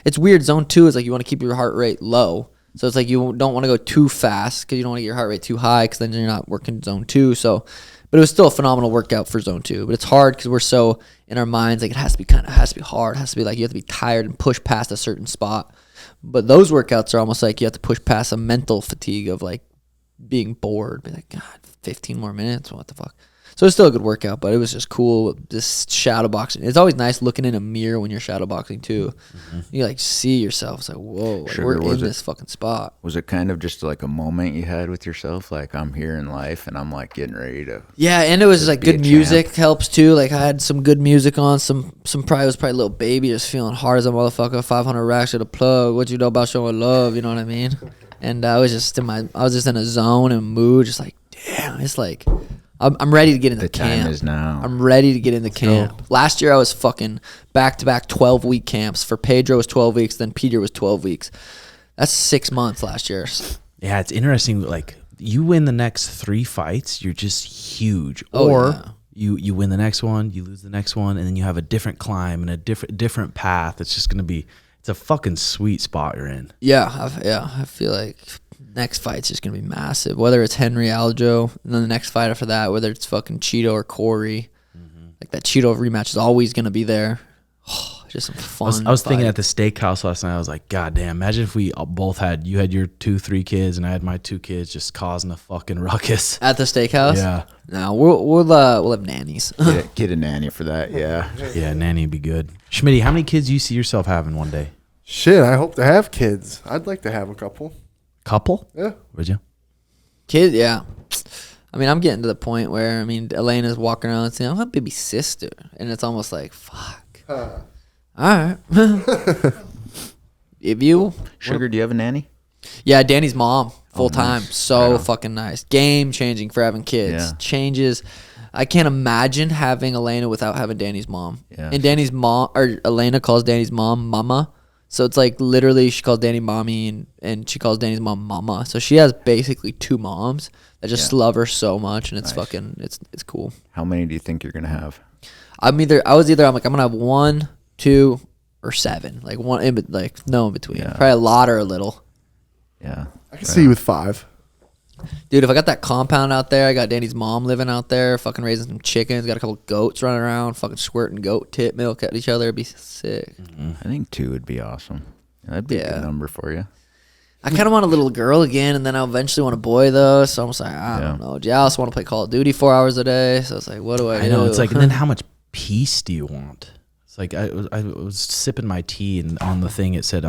it's weird. Zone 2 is like you want to keep your heart rate low. So it's like you don't want to go too fast because you don't want to get your heart rate too high because then you're not working zone 2. So, but it was still a phenomenal workout for zone 2. But it's hard because we're so in our minds, like it has to be hard. It has to be like you have to be tired and push past a certain spot. But those workouts are almost like you have to push past a mental fatigue of like being bored. Be like, God, 15 more minutes. What the fuck? So it's still a good workout, but it was just cool. Just shadow boxing. It's always nice looking in a mirror when you're shadow boxing too. Mm-hmm. You like see yourself. It's like, whoa, like, we're in this fucking spot. Was it kind of just like a moment you had with yourself? Like, I'm here in life and I'm like getting ready to. Yeah, and it was like be a good music champ. helps too. Like I had some good music on. Some probably was Little Baby just feeling hard as a motherfucker. 500 racks at a plug. What you know about showing love? You know what I mean? And I was just in a zone and mood. Just like, damn, it's like. I'm ready to get in the camp. The time is now. I'm ready to get in the camp. Last year I was fucking back-to-back 12-week camps. For Pedro was 12 weeks, then Peter was 12 weeks. That's 6 months last year. Yeah, it's interesting. Like you win the next 3 fights, you're just huge. Oh, or yeah. you win the next one, you lose the next one, and then you have a different climb and a different path. It's just gonna be. It's a fucking sweet spot you're in. Yeah, I feel like next fight's just gonna be massive. Whether it's Henry Aljo, and then the next fight after that, whether it's fucking Cheeto or Corey, like that Cheeto rematch is always gonna be there. Just some fun. I was thinking fight. at the steakhouse last night. I was like, God damn! Imagine if we both had you had your 2-3 kids and I had my 2 kids just causing a fucking ruckus. At the steakhouse. Yeah. No, we'll have nannies. Get a nanny for that. Yeah. Yeah, nanny would be good. Schmitty, how many kids do you see yourself having one day? Shit, I hope to have kids. I'd like to have a couple. Couple? Yeah. Would you? Kid, yeah. I mean, I'm getting to the point where Elena's walking around and saying, "I'm a baby sister," and it's almost like, fuck. All right. If you, Sugar, do you have a nanny? yeah, Danny's mom, full time, nice. so Right on. fucking nice, game changing for having kids. Yeah. Changes. I can't imagine having Elena without having Danny's mom. Yeah. And Danny's mom, or Elena calls Danny's mom Mama. So it's like literally she calls Danny mommy and she calls Danny's mom Mama. So she has basically 2 moms that just love her so much, and it's fucking it's cool. How many do you think you're gonna have? I'm gonna have 1, 2, or 7. Like no in between. Yeah. Probably a lot or a little. Yeah. I can see you with 5. Dude, if I got that compound out there, I got Danny's mom living out there, fucking raising some chickens, got a couple goats running around, fucking squirting goat tit milk at each other, it'd be sick. I think 2 would be awesome. That'd be a good number for you. I kind of want a little girl again, and then I eventually want a boy, though, so I'm just like, I don't know. I also want to play Call of Duty 4 hours a day, so it's like, what do I do? I know. It's like, and then how much peace do you want? It's like I was sipping my tea, and on the thing it said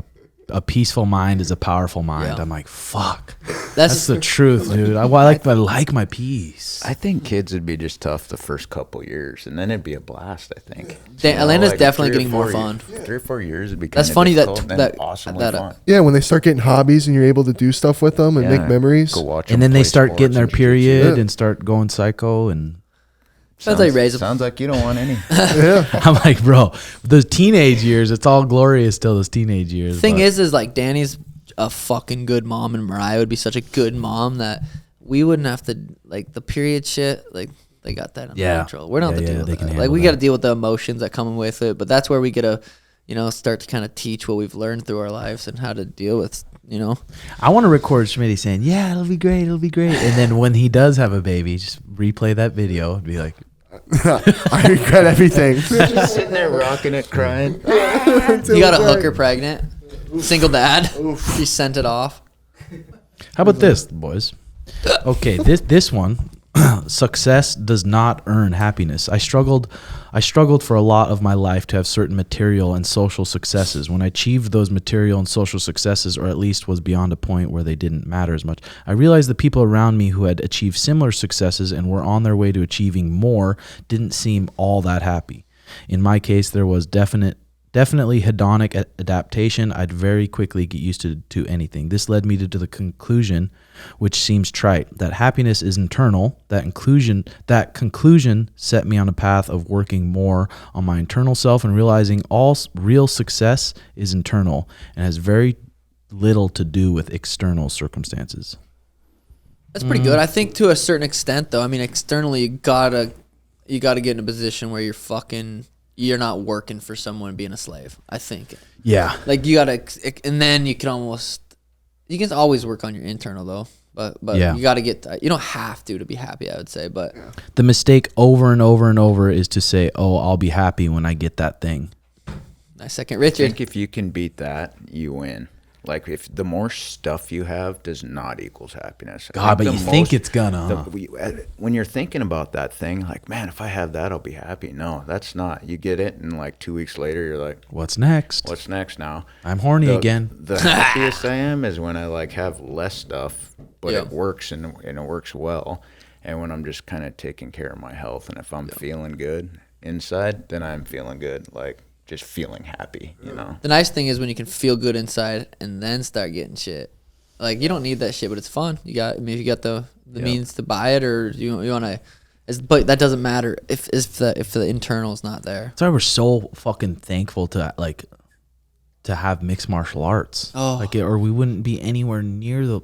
a peaceful mind is a powerful mind. Yeah. I'm like, fuck. That's the truth, dude. I like my peace. I think kids would be just tough the first couple years, and then it'd be a blast. I think. Elena's definitely 3 or getting more 4 fun. 3 or 4 years would be. That's kinda funny that- difficult, and that- then awesomely that, fun. Yeah, when they start getting hobbies and you're able to do stuff with them and make memories. Go watch And them then they play start sports getting their and jiu-jitsu. period Yeah. and start going psycho and That's how you raise them. Sounds like you don't want any. I'm like, bro, those teenage years, it's all glorious till those teenage years. Thing is like Danny's a fucking good mom, and Mariah would be such a good mom that we wouldn't have to, like, the period shit, like, they got that under control. We don't have to deal with that. Like, we got to deal with the emotions that come with it, but that's where we get to, you know, start to kind of teach what we've learned through our lives and how to deal with, you know. I want to record Schmitt saying, yeah, it'll be great, and then when he does have a baby, just replay that video and be like, I regret everything. Just sitting there rocking it, crying. You got a hooker pregnant, single dad. He sent it off. how about this, boys? Okay, this one. Success does not earn happiness. I struggled for a lot of my life to have certain material and social successes. When I achieved those material and social successes, or at least was beyond a point where they didn't matter as much, I realized the people around me who had achieved similar successes and were on their way to achieving more didn't seem all that happy. In my case, there was definitely hedonic adaptation. I'd very quickly get used to anything. This led me to the conclusion, which seems trite, that happiness is internal. That conclusion set me on a path of working more on my internal self and realizing all real success is internal and has very little to do with external circumstances. That's pretty good. I think to a certain extent, though. I mean, externally, you gotta get in a position where you're not working for someone being a slave, I think. Yeah. Like, you gotta, and then you can always work on your internal, though. But yeah. You gotta you don't have to be happy, I would say. But the mistake over and over and over is to say, oh, I'll be happy when I get that thing. Nice second, I Richard. think if you can beat that, you win. Like, if the more stuff you have does not equals happiness. God, but you think it's gonna. When you're thinking about that thing, like, man, if I have that, I'll be happy. No, that's not. You get it, and like 2 weeks later, you're like, what's next? What's next now? I'm horny again. The happiest I am is when I like have less stuff, but it works and it works well. And when I'm just kind of taking care of my health, and if I'm feeling good inside, then I'm feeling good. Like, just feeling happy, you know. The nice thing is when you can feel good inside and then start getting shit. Like, you don't need that shit, but it's fun. If you got the means to buy it, or you want to, but that doesn't matter if the internal is not there. That's why we're so fucking thankful to have mixed martial arts. Or we wouldn't be anywhere near the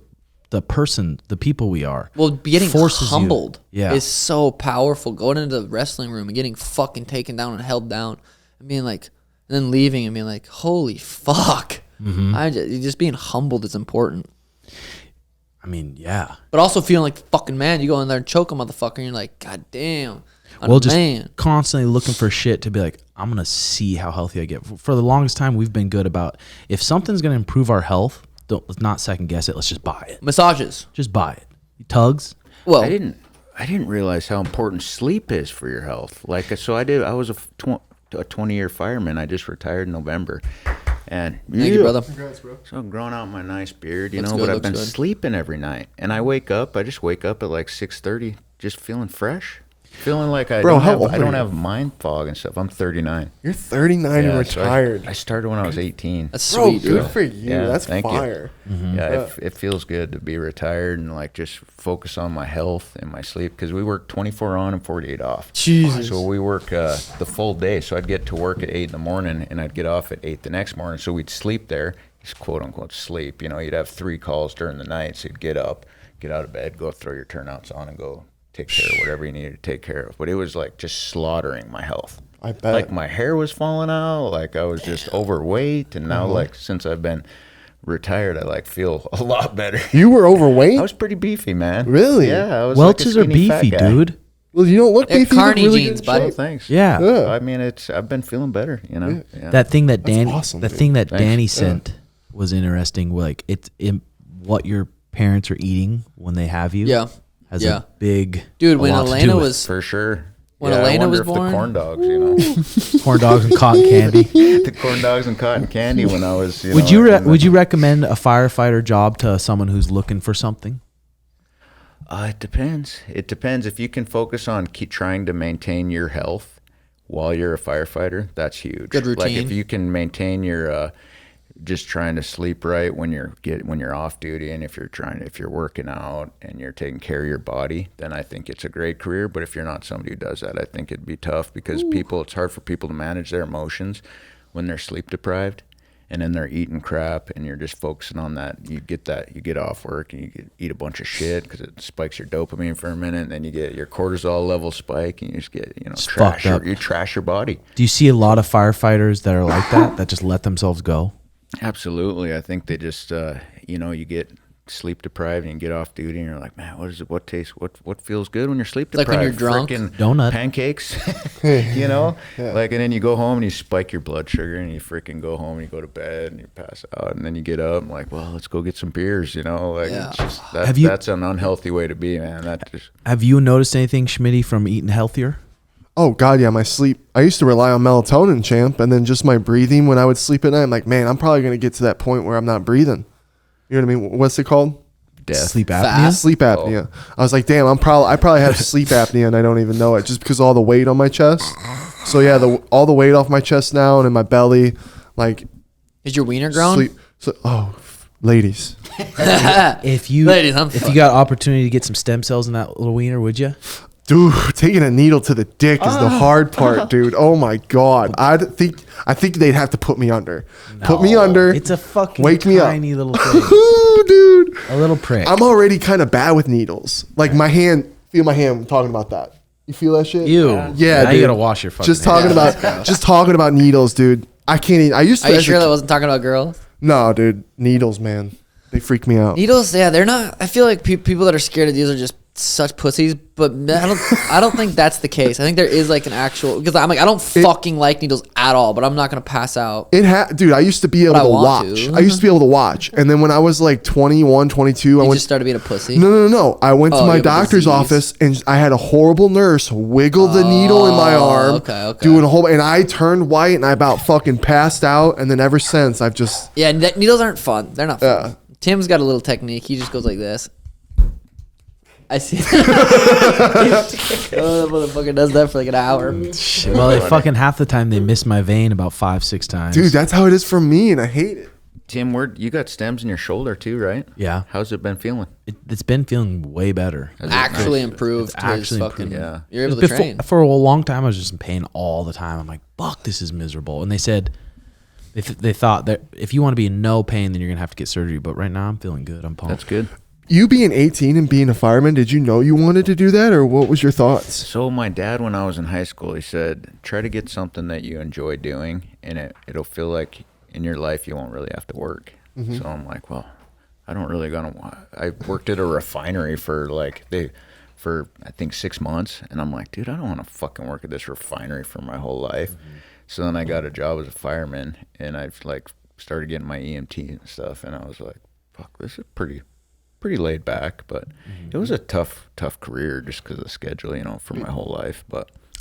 people we are. Well, getting humbled is so powerful. Going into the wrestling room and getting fucking taken down and held down. And being like, and then leaving and being like, holy fuck. Mm-hmm. Just being humbled is important. I mean, yeah. But also feeling like fucking man. You go in there and choke a motherfucker and you're like, God damn. Just constantly looking for shit to be like, I'm going to see how healthy I get. For the longest time, we've been good about, if something's going to improve our health, let's not second guess it. Let's just buy it. Massages. Just buy it. Tugs. Well, I didn't realize how important sleep is for your health. Like, so I was a 20-year fireman. I just retired in November. And thank you, brother. Congrats, bro. So I'm growing out my nice beard, Looks but good, I've been good. sleeping every night. And I just wake up at like 6:30, just feeling fresh. Feeling like I don't have mind fog and stuff. I'm 39. You're 39 and retired. So I started when I was 18. That's sweet, good dude. for you. Yeah, That's thank fire. You. Mm-hmm. Yeah, it feels good to be retired and like just focus on my health and my sleep, because we work 24 on and 48 off. Jesus. So we work the full day. So I'd get to work at 8 in the morning and I'd get off at 8 the next morning. So we'd sleep there, just quote unquote sleep. You'd have 3 calls during the night. So you'd get up, get out of bed, go throw your turnouts on and go take care of whatever you needed to take care of. But it was like just slaughtering my health. I bet. Like my hair was falling out, like I was just overweight, and now like since I've been retired, I like feel a lot better. You were overweight? I was pretty beefy, man. Really? Yeah, I was Welch's like a are skinny fat beefy, guy. dude. Well, you don't look They're beefy. You look carny really jeans, good buddy. shape. Thanks. Yeah. I mean, I've been feeling better, Yeah. That thing that That's Danny, awesome, the dude. thing that Thanks. Danny sent was interesting. Like what your parents are eating when they have you. Yeah. Has a big Dude, a when lot to Elena do with was For sure. When I Elena wonder was if born? the corn dogs, corn dogs and cotton candy. the corn dogs and cotton candy when I was, Would you recommend a firefighter job to someone who's looking for something? It depends. It depends. If you can focus on trying to maintain your health while you're a firefighter, that's huge. Good routine. Like if you can maintain your just trying to sleep right when you're off duty, and if you're working out and you're taking care of your body, then I think it's a great career. But if you're not somebody who does that, I think it'd be tough, because it's hard for people to manage their emotions when they're sleep deprived. And then they're eating crap, and you're just focusing on that. You get off work, and you eat a bunch of shit because it spikes your dopamine for a minute, and then you get your cortisol level spike, and you just get, you trash your body. Do you see a lot of firefighters that are like that just let themselves go? Absolutely. I think they just, you get sleep deprived and you get off duty, and you're like, man, what feels good when you're sleep deprived? Like when you're drunk? Frickin' Donut. Pancakes, Like, and then you go home and you spike your blood sugar, and you freaking go home and you go to bed and you pass out, and then you get up and like, well, let's go get some beers, It's just, that's an unhealthy way to be, man. Have you noticed anything, Schmitty, from eating healthier? Oh God, yeah, my sleep. I used to rely on melatonin, champ, and then just my breathing when I would sleep at night. I'm like, man, I'm probably gonna get to that point where I'm not breathing. You know what I mean? What's it called? Death. Sleep apnea. Fast? Sleep apnea. I was like, damn, I probably have sleep apnea and I don't even know it, just because of all the weight on my chest. So yeah, all the weight off my chest now and in my belly, like. Is your wiener grown? Ladies. If you got opportunity to get some stem cells in that little wiener, would you? Dude, taking a needle to the dick is the hard part, dude. Oh my God. I think they'd have to put me under. Put me under. It's a fucking wake me tiny up. little thing. Ooh, dude. A little prick. I'm already kind of bad with needles. Like my hand, feel my hand. I'm talking about that. You feel that shit? Ew. Yeah, now dude. you gotta wash your fucking Just talking about needles, dude. I can't even. I used to. Are you sure that wasn't talking about girls? No, dude. Needles, man. They freak me out. Needles, yeah, they're not. I feel like people that are scared of these are just such pussies, but I don't think that's the case. I think there is like an actual, because I'm like, I don't fucking like needles at all, but I'm not gonna pass out. Dude, I used to be able to watch. I used to be able to watch, and then when I was like 21, 22, I just started being a pussy. No. I went to my doctor's office, and I had a horrible nurse wiggle the needle in my arm, doing a whole, and I turned white, and I about fucking passed out, and then ever since I've just needles aren't fun. They're not fun. Tim's got a little technique. He just goes like this. I see. Oh, that motherfucker does that for like an hour. Well, they fucking half the time they miss my vein about 5-6 times. Dude, that's how it is for me, and I hate it. Tim, you got stems in your shoulder too, right? Yeah. How's it been feeling? It's been feeling way better. Actually improved. It's actually improved. Yeah. You're able to train. For a long time, I was just in pain all the time. I'm like, fuck, this is miserable. And they said, they thought that if you want to be in no pain, then you're going to have to get surgery. But right now, I'm feeling good. I'm pumped. That's good. You being 18 and being a fireman, did you know you wanted to do that, or what was your thoughts? So my dad, when I was in high school, he said, try to get something that you enjoy doing, and it'll feel like in your life you won't really have to work. Mm-hmm. So I'm like, well, I don't really I worked at a refinery for I think 6 months, and I'm like, dude, I don't want to fucking work at this refinery for my whole life. Mm-hmm. So then I got a job as a fireman, and I've like started getting my EMT and stuff, and I was like, fuck, this is pretty laid back, but it was a tough career just because of the schedule, for my whole life.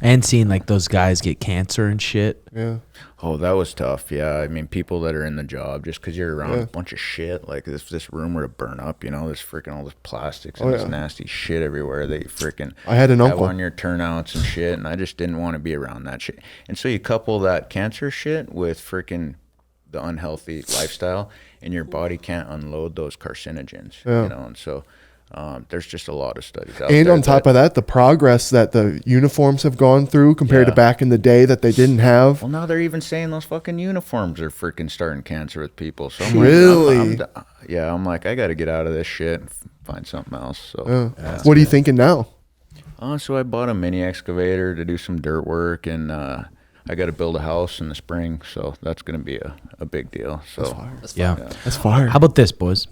And seeing like those guys get cancer and shit. Yeah. Oh, that was tough. Yeah. I mean, people that are in the job, just because you're around a bunch of shit, like if this room were to burn up, there's freaking all this plastics and this nasty shit everywhere. They freaking I had an uncle on your turnouts and shit, and I just didn't want to be around that shit. And so you couple that cancer shit with freaking the unhealthy lifestyle, and your body can't unload those carcinogens, and so there's just a lot of studies out there. And on top of that, the progress that the uniforms have gone through compared to back in the day that they didn't have. Well, now they're even saying those fucking uniforms are freaking starting cancer with people. So I'm really? I'm like, I got to get out of this shit and find something else. So what are you thinking now? So I bought a mini excavator to do some dirt work, and I got to build a house in the spring, so that's going to be a big deal. So that's fire. That's fire. How about this, boys?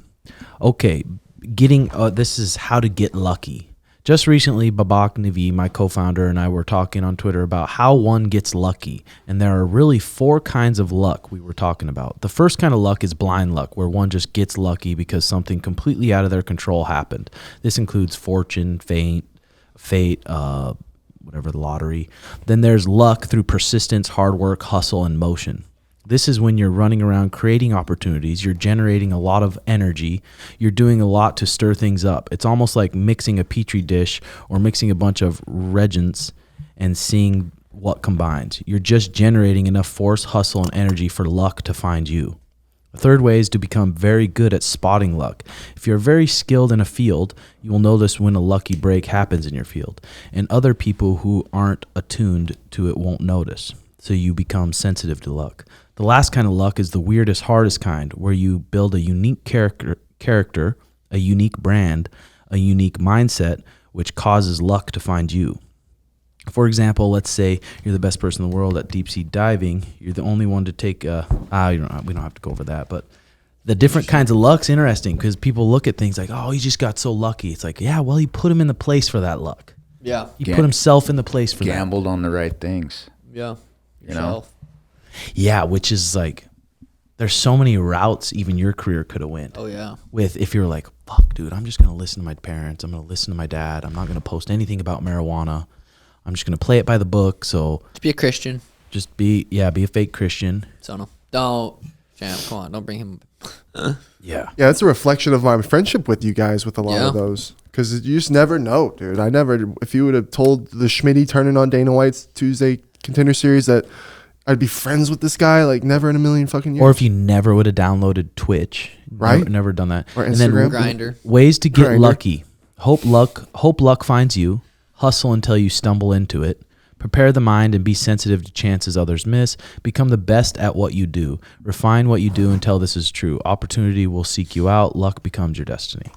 Okay, this is how to get lucky. Just recently, Babak Navi, my co-founder, and I were talking on Twitter about how one gets lucky, and there are really 4 kinds of luck we were talking about. The first kind of luck is blind luck, where one just gets lucky because something completely out of their control happened. This includes fortune, fate, whatever, the lottery. Then there's luck through persistence, hard work, hustle, and motion. This is when you're running around creating opportunities, you're generating a lot of energy, you're doing a lot to stir things up. It's almost like mixing a petri dish or mixing a bunch of reagents and seeing what combines. You're just generating enough force, hustle, and energy for luck to find you. A Third way is to become very good at spotting luck. If you're very skilled in a field, you will notice when a lucky break happens in your field, and other people who aren't attuned to it won't notice. So you become sensitive to luck. The last kind of luck is the weirdest, hardest kind, where you build a unique character, a unique brand, a unique mindset, which causes luck to find you. For example, let's say you're the best person in the world at deep sea diving. You're the only one to take we don't have to go over that, but the different kinds of luck's interesting because people look at things like, oh, he just got so lucky. It's like, yeah, well, he put him in the place for that luck. Yeah. He put himself in the place for gambled on the right things. Yeah. You know? Yeah, which is like, there's so many routes even your career could have went. Oh, yeah. With if you're like, fuck, dude, I'm just going to listen to my parents. I'm going to listen to my dad. I'm not going to post anything about marijuana. I'm just going to play it by the book. So just be a Christian. Just be a fake Christian. So no. Don't, champ, come on. Don't bring him. Yeah. Yeah, it's a reflection of my friendship with you guys with a lot of those. Because you just never know, dude. If you would have told the Schmitty turning on Dana White's Tuesday Contender Series that I'd be friends with this guy, like never in a million fucking years. Or if you never would have downloaded Twitch. Right. Never done that. Or and Instagram. then Grindr. Ways to get Grindr. lucky. Hope luck finds you. Hustle until you stumble into it. Prepare the mind and be sensitive to chances others miss. Become the best at what you do. Refine what you do until this is true. Opportunity will seek you out. Luck becomes your destiny.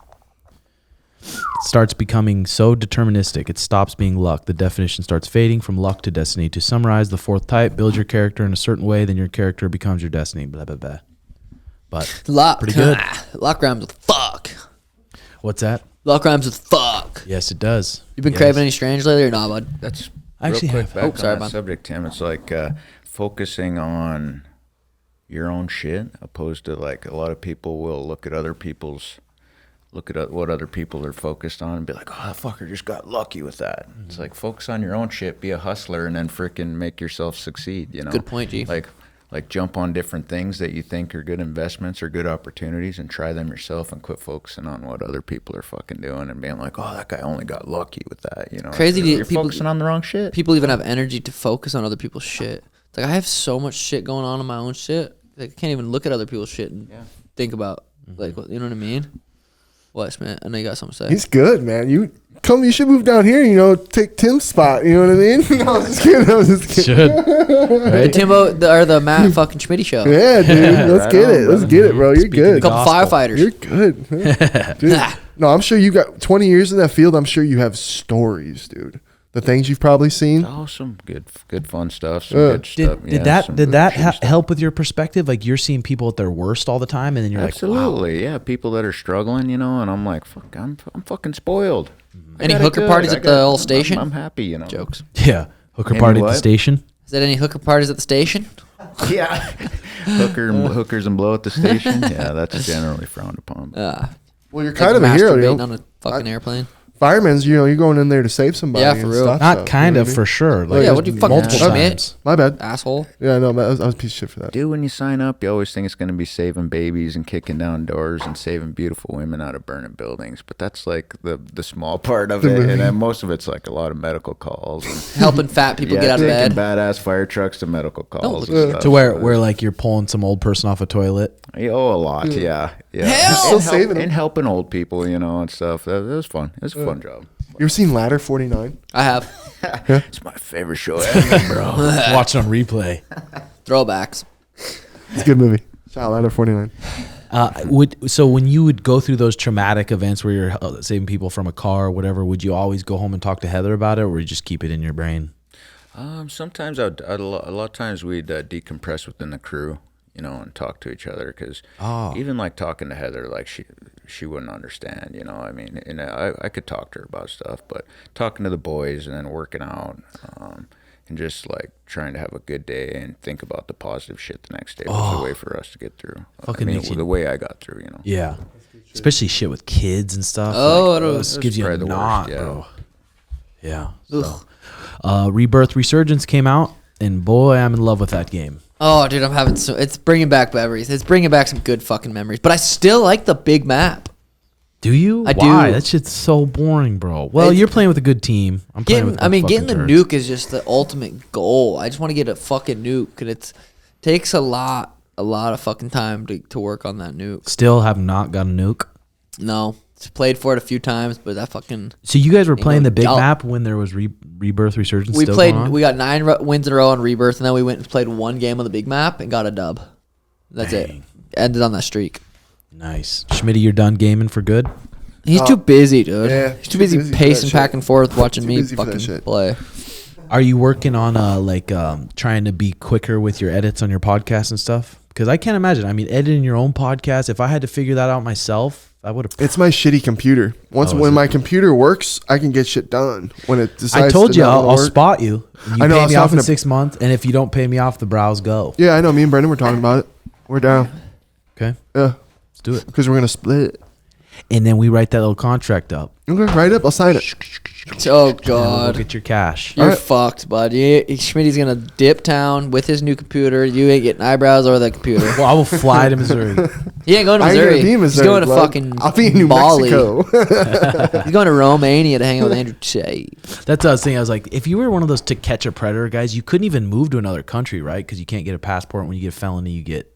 It starts becoming so deterministic. It stops being luck. The definition starts fading from luck to destiny. To summarize the fourth type, build your character in a certain way, then your character becomes your destiny. Blah, blah, blah. But Luck. pretty good. Luck rhymes with fuck. What's that? Luck rhymes with fuck. Yes, it does. You been craving any strange lately or not, bud? That's Actually, real quick back sorry, on that man. subject, Tim. It's like focusing on your own shit, opposed to like a lot of people will look at what other people are focused on and be like, oh, that fucker just got lucky with that. Mm-hmm. It's like focus on your own shit, be a hustler, and then freaking make yourself succeed. You know, Good point, G. Like jump on different things that you think are good investments or good opportunities and try them yourself and quit focusing on what other people are fucking doing and being like, oh, that guy only got lucky with that. You know, Crazy you're people- focusing on the wrong shit. People even have energy to focus on other people's shit. It's like I have so much shit going on in my own shit. Like, I can't even look at other people's shit and think about like you know what I mean. What, Schmitt? I know you got something to say. He's good, man. You should move down here, take Tim's spot. You know what I mean? No, I'm just kidding. Should. The Right? Timbo or the Matt fucking Schmitty show. Yeah, dude. Let's Right get on, it. Let's brother. get it, bro. You're A good. couple Gospel. firefighters. You're good. Dude. No, I'm sure you got 20 years in that field. I'm sure you have stories, dude. The things you've probably seen. Oh, some good fun stuff. Some good stuff. Did some that shitty stuff. help with your perspective? Like you're seeing people at their worst all the time, and then you're Absolutely, like, wow. yeah. People that are struggling, and I'm like, fuck, I'm fucking spoiled. I Any got it hooker good. parties I at got- the old station? I'm happy, Jokes. Yeah, hooker Any party at the what? station. Is there any hooker parties at the station? Yeah, hookers and blow at the station. Yeah, that's generally frowned upon. Well, you're kind of a hero, masturbating on a fucking airplane. Firemen's, you're going in there to save somebody. Yeah, for and real. stuff, Not so, kind you know of what I for mean? sure. Like, Yeah, what do you fucking multiple Schmitt? times. My bad. Asshole. Yeah, no, I was a piece of shit for that. Dude, when you sign up, you always think it's going to be saving babies and kicking down doors and saving beautiful women out of burning buildings. But that's like the small part of it. And then most of it's like a lot of medical calls. And, Helping fat people get out of taking bed. badass fire trucks to medical calls. look- and stuff. To where like you're pulling some old person off a toilet. Oh, a lot, yeah. Hell! And Still saving them. and helping old people, and stuff. It was fun. It was a fun job. You ever seen Ladder 49? I have It's my favorite show ever, bro. Watch it on replay. throwbacks. It's a good movie. Shout out Ladder 49. So when you would go through those traumatic events where you're saving people from a car or whatever, would you always go home and talk to Heather about it, or would you just keep it in your brain? Sometimes a lot of times we'd decompress within the crew, and talk to each other because even like talking to Heather, like she wouldn't understand, I mean, and I could talk to her about stuff, but talking to the boys and then working out, and just like trying to have a good day and think about the positive shit the next day was a way for us to get through. Fucking makes you- the way I got through, Yeah. Especially shit with kids and stuff. Oh, like, it this gives you a probably the worst, knot, yeah. bro. Yeah. So. Rebirth Resurgence came out, and boy, I'm in love with that game. Oh, dude, I'm having it's bringing back memories. It's bringing back some good fucking memories. But I still like the big map. Do you? I Why? do. That shit's so boring, bro. Well, It's- you're playing with a good team. I'm playing with Getting the turds. nuke is just the ultimate goal. I just want to get a fucking nuke, and it takes a lot a lot of fucking time to work on that nuke. Still have not got a nuke. No, played for it a few times, but that fucking. So you guys were playing the big Y'all- map when there was Rebirth Resurgence. We still played. going on? We got 9 wins in a row on Rebirth, and then we went and played one game on the big map and got a dub. That's it. Dang. Ended on that streak. Nice, Schmitty. You're done gaming for good. He's too busy, dude. yeah, He's too busy for that pacing shit. back and forth, watching Too me busy for that fucking shit. play. Are you working on trying to be quicker with your edits on your podcast and stuff? Because I can't imagine. I mean, editing your own podcast. If I had to figure that out myself, I would have. It's my shitty computer. Oh, When my computer works, I can get shit done. When it decides I told to you not I'll work, spot you. You I know, I pay was me off talking in to- 6 months, and if you don't pay me off, the brows go. Yeah, I know. Me and Brendan were talking about it. We're down. Okay, Yeah, let's do it. because we're gonna split. And then we write that little contract up. Okay, write up. I'll sign it. Oh And we'll god, get your cash. you're Alright. fucked, bud. Schmitty's gonna dip town with his new computer. You ain't getting eyebrows or the computer. Well, I will fly to Missouri. He ain't going to I ain't Missouri. gonna be in Missouri. He's going to blood. fucking I'll be in New Bali. Mexico. He's going to Romania to hang out with Andrew Tate. That's what I was thinking. I was like, if you were one of those To Catch a Predator guys, you couldn't even move to another country, right? Because you can't get a passport. When you get a felony, you get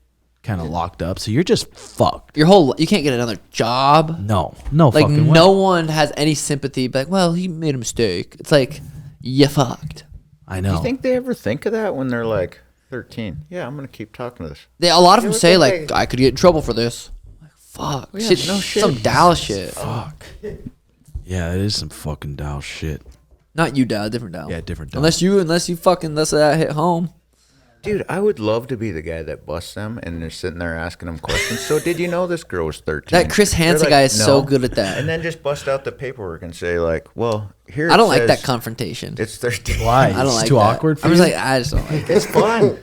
kind of locked up. So you're just fucked. You can't get another job. No Like fucking no way. one has any sympathy. But like, well, he made a mistake. It's like you fucked. I Do know. you think they ever think of that when they're like 13? Yeah, I'm gonna keep talking to this. A lot of them what say they like, say. I could get in trouble for this. Like, fuck. Yeah, shit, no shit. Some Dallas shit. Fuck. Yeah, it is some fucking Dow shit. Not you, Dal. Different Dal. Yeah, different Dow. Unless you fucking unless that hit home. Dude, I would love to be the guy that busts them and they're sitting there asking them questions. So did you know this girl was 13? That Chris They're Hansen like, guy is so "No." good at that. And then just bust out the paperwork and say like, well, here I don't it like that says confrontation. It's 13. Why? I don't It's like too that. awkward for I'm you? just like, I just don't like it. It's fun.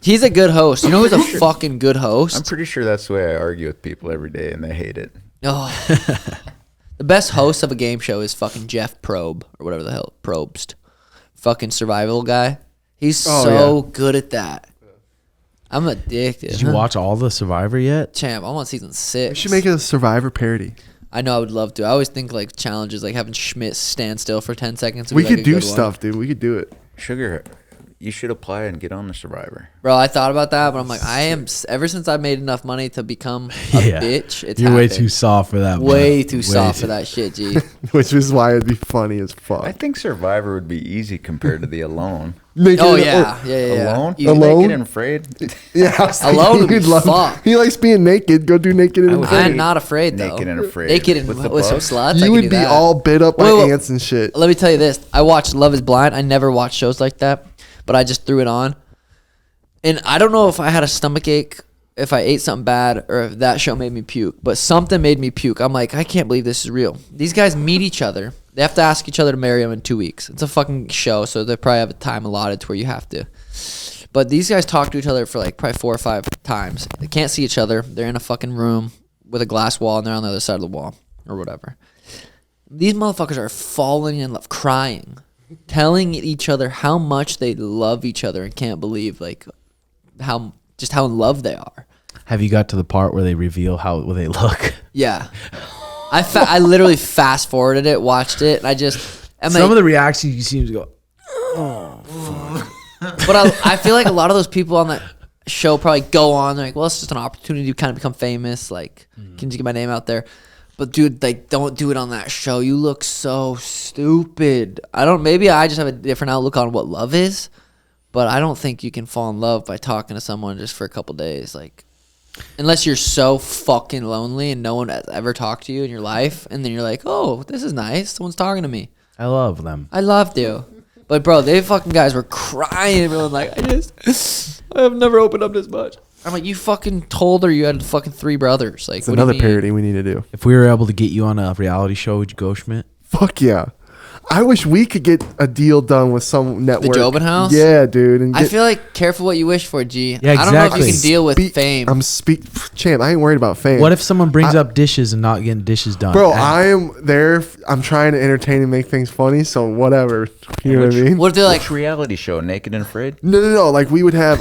He's a good host. You know who's a fucking good I'm host? pretty sure that's the way I argue with people every day and they hate it. Oh. The best host of a game show is fucking Jeff Probe or whatever the hell Probst. Fucking survival guy. He's so good at that. I'm addicted. Did you watch all the Survivor yet? Champ, I'm on season We 6. should make it a Survivor parody. I know I would love to. I always think like challenges like having Schmitt stand still for 10 seconds. would We be, like, could a do good one. stuff, dude. We could do it. Sugar, you should apply and get on the Survivor. Bro, I thought about that, but I'm like, ever since I made enough money to become a bitch, it's You're way happened. too soft for that. Way man. too soft for that shit, G. Which is why it'd be funny as fuck. I think Survivor would be easy compared to the Alone. Naked Oh and- yeah, yeah. Alone? You- Alone? Naked and Afraid? Yeah, I was Alone would thinking be he'd love- fuck. He likes being naked. Go do naked and would afraid. I'm not afraid though. Naked and Afraid. Naked and With with, the some bugs? sluts. I You could would do be that. all bit up by Wait, wait. ants and shit. Let me tell you this. I watched Love Is Blind. I never watched shows like that, but I just threw it on. And I don't know if I had a stomach ache, if I ate something bad, or if that show made me puke. But something made me puke. I'm like, I can't believe this is real. These guys meet each other. They have to ask each other to marry them in 2 weeks. It's a fucking show, so they probably have a time allotted to where you have to. But these guys talk to each other for like probably 4 or 5 times. They can't see each other. They're in a fucking room with a glass wall, and they're on the other side of the wall or whatever. These motherfuckers are falling in love, crying, telling each other how much they love each other and can't believe like how in love they are. Have you got to the part where they reveal how they look? Yeah, I literally fast forwarded it, watched it, and I just Some of the reactions you seem to go, But I feel like a lot of those people on that show probably go on. They're like, well, it's just an opportunity to kind of become famous. Like, can you get my name out there? But dude, like, don't do it on that show. You look so stupid. Maybe I just have a different outlook on what love is, but I don't think you can fall in love by talking to someone just for a couple days. Like, unless you're so fucking lonely and no one has ever talked to you in your life, and then you're like, oh, this is nice. Someone's talking to me. I love them. I loved you. But bro, they fucking guys were crying, bro. Like, I have never opened up this much. I'm like, you fucking told her you had fucking 3 brothers. Like, It's what do you another mean? parody we need to do. If we were able to get you on a reality show, would you go, Schmitt? Fuck yeah. I wish we could get a deal done with some network. Jobin house? Yeah, dude. And I get, feel like careful what you wish for, G. Yeah, I don't know if you exactly. can deal with speak- fame. champ. I ain't worried about fame. What if someone brings up dishes and not getting dishes done? Bro, I am there. I'm trying to entertain and make things funny, so whatever. You know what I mean? What if they're like, Which reality show? Naked and Afraid? No. Like we would have.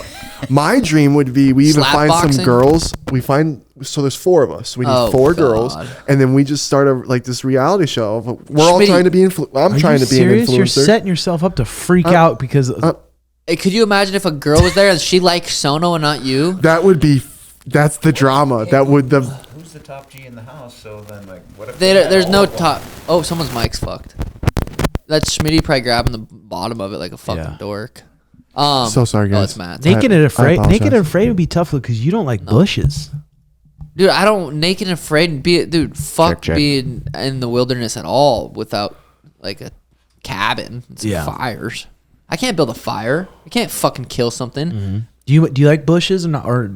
My dream would be we even Slap find boxing? some girls. We find so there's 4 of us. We need Oh, 4 God. girls, and then we just start this reality show. We're all Schmitty, trying to be I'm Are trying you to be an serious? influencer. You're setting yourself up to freak out because Hey, could you imagine if a girl was there and she liked Sono and not you? That's the drama. Who's the top G in the house? So then, like, what if There's no top. Oh, someone's mic's fucked. That's Schmitty probably grabbing the bottom of it like a fucking dork. So sorry, guys. Oh, it's Matt. Naked and afraid. apologize. Naked and afraid would be tough because you don't like bushes. Dude, I don't naked and afraid and be dude. Fuck Check. being in the wilderness at all without like a cabin and some Yeah. fires. I can't build a fire. I can't fucking kill something. Do you like bushes or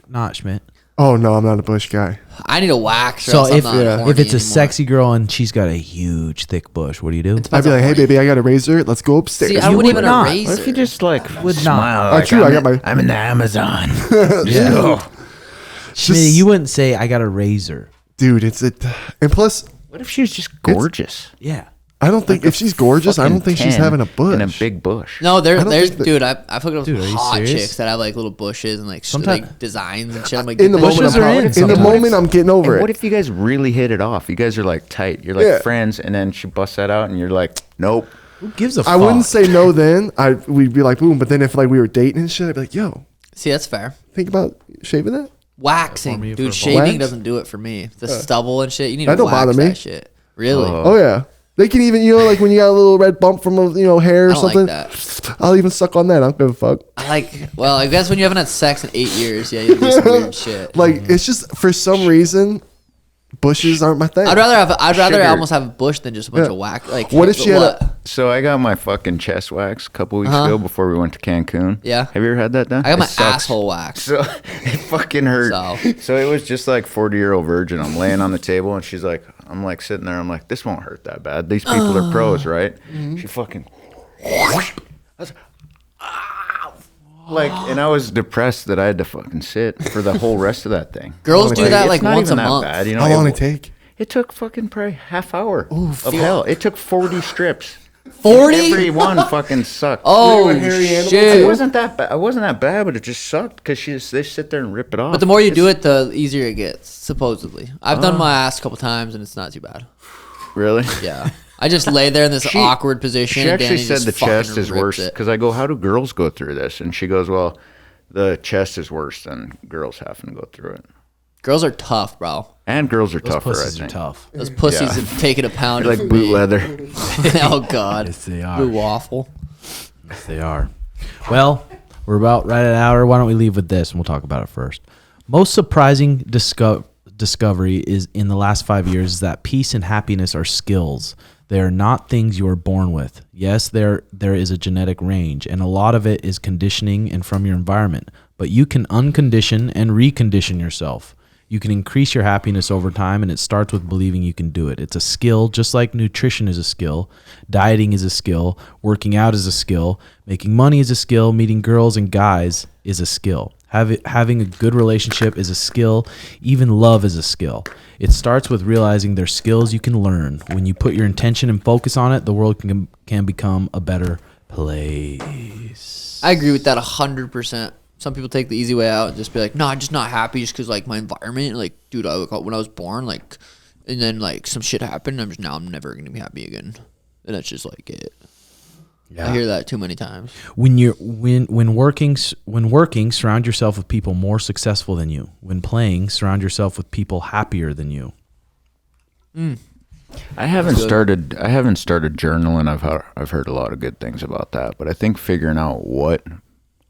not, Schmitt? Oh no, I'm not a bush guy. I need a wax. Or So else if I'm not horny if it's a anymore. sexy girl and she's got a huge thick bush, what do you do? I'd be like, hey baby, I got a razor. Let's go upstairs. See, I You wouldn't would even not. a razor. What if you just like Would not. smile? Oh, Like, true, I I'm got in- my- I'm in the Amazon. Yeah. Schmitt, you wouldn't say I got a razor. Dude, and plus, What if she was just gorgeous? Yeah. I don't think if she's gorgeous, I don't think she's Fucking having a 10 bush. in a big bush. No, I don't there's think that- dude. I've hooked up Dude, are with you hot serious? chicks that have like little bushes and like Sometime- like designs and shit. I'm like, in the get moment, bushes shit are out. in in the sometimes. moment, I'm getting over And what it. if you guys really hit it off? You guys are like tight. You're like Yeah. friends, and then she busts that out, and you're like, nope. Who gives a fuck? I wouldn't say no then. We'd be like, boom. But then if like we were dating and shit, I'd be like, yo, See, that's fair. think about shaving that. Waxing, me dude. for Shaving wax? doesn't do it for me. The stubble and shit. You need That to don't wax bother me. that shit. Really? Oh yeah, they can even like when you got a little red bump from hair or I don't like something. that. I'll even suck on that. I don't give a fuck. I guess when you haven't had sex in 8 years, yeah, you do some weird shit. Like it's just for some reason, bushes aren't my thing. I'd rather Sugar. almost have a bush than just a bunch Yeah. of whack. Like, What if she had a- So I got my fucking chest wax a couple weeks ago before we went to Cancun. Yeah. Have you ever had that done? I got It my sucks. asshole waxed. So it fucking hurt. So. So it was just like 40-year-old virgin. I'm laying on the table and she's like, I'm like sitting there. I'm like, this won't hurt that bad. These people are pros, right? She fucking. I was like, and I was depressed that I had to fucking sit for the whole rest of that thing. Girls do that it's like not once a even that month. bad, you know? How long it take? It took fucking probably half hour of hell. It took 40 strips. 40? Every one fucking sucked. Oh hairy animals? It shit! wasn't that bad. It wasn't that bad, but it just sucked because they sit there and rip it off. But the more you do it, the easier it gets. Supposedly, I've done my ass a couple times and it's not too bad. Really? Yeah, I just lay there in this awkward position. She and actually Danny said just the fucking chest is rips worse it. because I go, how do girls go through this? And she goes, well, the chest is worse than girls having to go through it. Girls are tough, bro. And girls are Those tougher, I pussies are think. tough. Those pussies Yeah. have taken a pound. They're like from boot me. leather. Oh god, Yes, they are. blue waffle. Yes, they are. Well, we're about right at an hour. Why don't we leave with this and we'll talk about it first. Most surprising discovery is in the last 5 years is that peace and happiness are skills. They are not things you are born with. Yes, there is a genetic range, and a lot of it is conditioning and from your environment. But you can uncondition and recondition yourself. You can increase your happiness over time, and it starts with believing you can do it. It's a skill, just like nutrition is a skill, dieting is a skill, working out is a skill, making money is a skill, meeting girls and guys is a skill. Having a good relationship is a skill. Even love is a skill. It starts with realizing there's skills you can learn. When you put your intention and focus on it, the world can become a better place. I agree with that 100%. Some people take the easy way out and just be like, no, I'm just not happy just because like my environment, like, dude, when I was born, like, and then like some shit happened, I'm never gonna be happy again, and that's just like it. Yeah. I hear that too many times. When working, surround yourself with people more successful than you. When playing, surround yourself with people happier than you. I haven't started journaling. I've heard a lot of good things about that, but I think figuring out what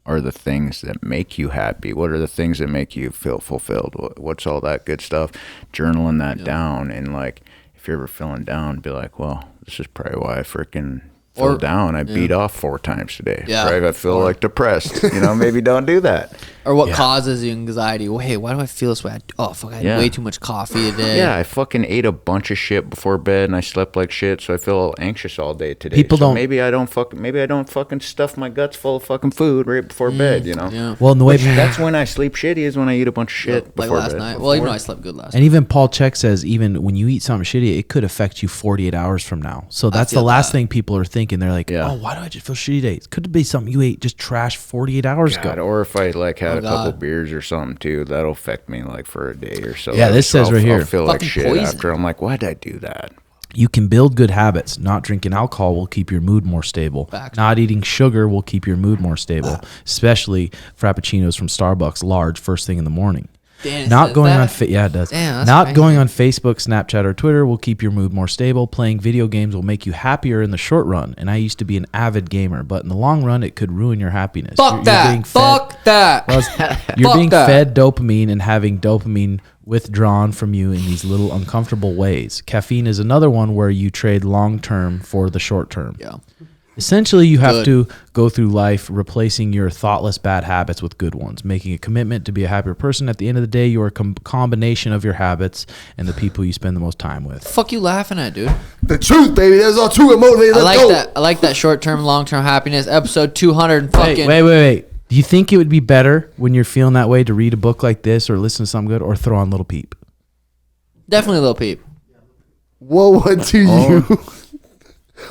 are the things that make you happy, what are the things that make you feel fulfilled, what's all that good stuff, journaling that down, and like if you're ever feeling down, be like, well, this is probably why I freaking feel down. I beat off 4 times today. Yeah. Right? I feel like depressed. Maybe don't do that. Or what causes you anxiety? Well, hey, why do I feel this way? I had way too much coffee today. Yeah, I fucking ate a bunch of shit before bed and I slept like shit, so I feel anxious all day today. People don't- maybe I don't fucking stuff my guts full of fucking food right before bed, Yeah. Well, in the way That's when I sleep shitty, is when I eat a bunch of shit Like before last bed. night. Well, even though I slept good last night. and even Paul Check says even when you eat something shitty, it could affect you 48 hours from now. So that's the feel last that. thing people are thinking. They're like, Yeah. oh, why do I just feel shitty today? It could be something you ate just trash 48 hours God, ago. or if I like had a couple God. beers or something too, that'll affect me like for a day or so. Yeah, this says right here. I'll feel like Fucking shit poison. after. I'm like, why did I do that? You can build good habits. Not drinking alcohol will keep your mood more stable. Facts. Not eating sugar will keep your mood more stable, especially frappuccinos from Starbucks, large, first thing in the morning. Damn, Not going on yeah, it does. Damn, that's Not crazy. going on Facebook, Snapchat, or Twitter will keep your mood more stable. Playing video games will make you happier in the short run. And I used to be an avid gamer, but in the long run, it could ruin your happiness. Fuck that. Fuck that. You're Fuck being that. fed dopamine and having dopamine withdrawn from you in these little uncomfortable ways. Caffeine is another one where you trade long term for the short term. Yeah. Essentially, you have Good. to go through life replacing your thoughtless bad habits with good ones, making a commitment to be a happier person. At the end of the day, you're a combination of your habits and the people you spend the most time with. Fuck you laughing at, dude? The truth, baby. That's all true and motivated. I Let's like go. that. I like that short-term, long-term happiness. Episode 200 and fucking. Wait. Do you think it would be better when you're feeling that way to read a book like this or listen to something good or throw on Little Peep? Definitely a little peep. What do you?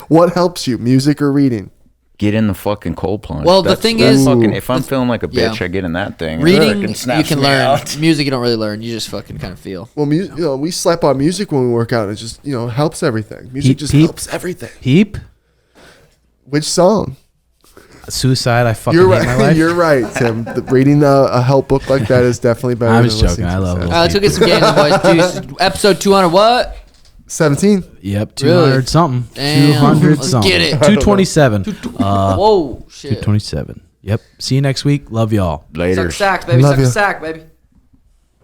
What helps you? Music or reading? Get in the fucking cold plunge. Well, the thing that's is- fucking, if I'm feeling like a Yeah. bitch, I get in that thing. Reading, you snaps can me learn. out. Music, you don't really learn. You just fucking kind of feel. Well, we slap on music when we work out. It just helps everything. Music Peep, just peep. helps everything. Peep? Which song? Suicide, I fucking You're hate my right. life. You're right, Tim. Reading a help book like that is definitely better. I'm than just joking. listening I to love sad. Little All right, let's go get some games, boys. Dude, episode 200. What? 17. Yep, 200 Really? something. Damn. 200 Let's something. get it. 227. Whoa, shit. 227. Yep. See you next week. Love y'all. Later. Suck sacks, baby. Love Suck a ya. sack, baby.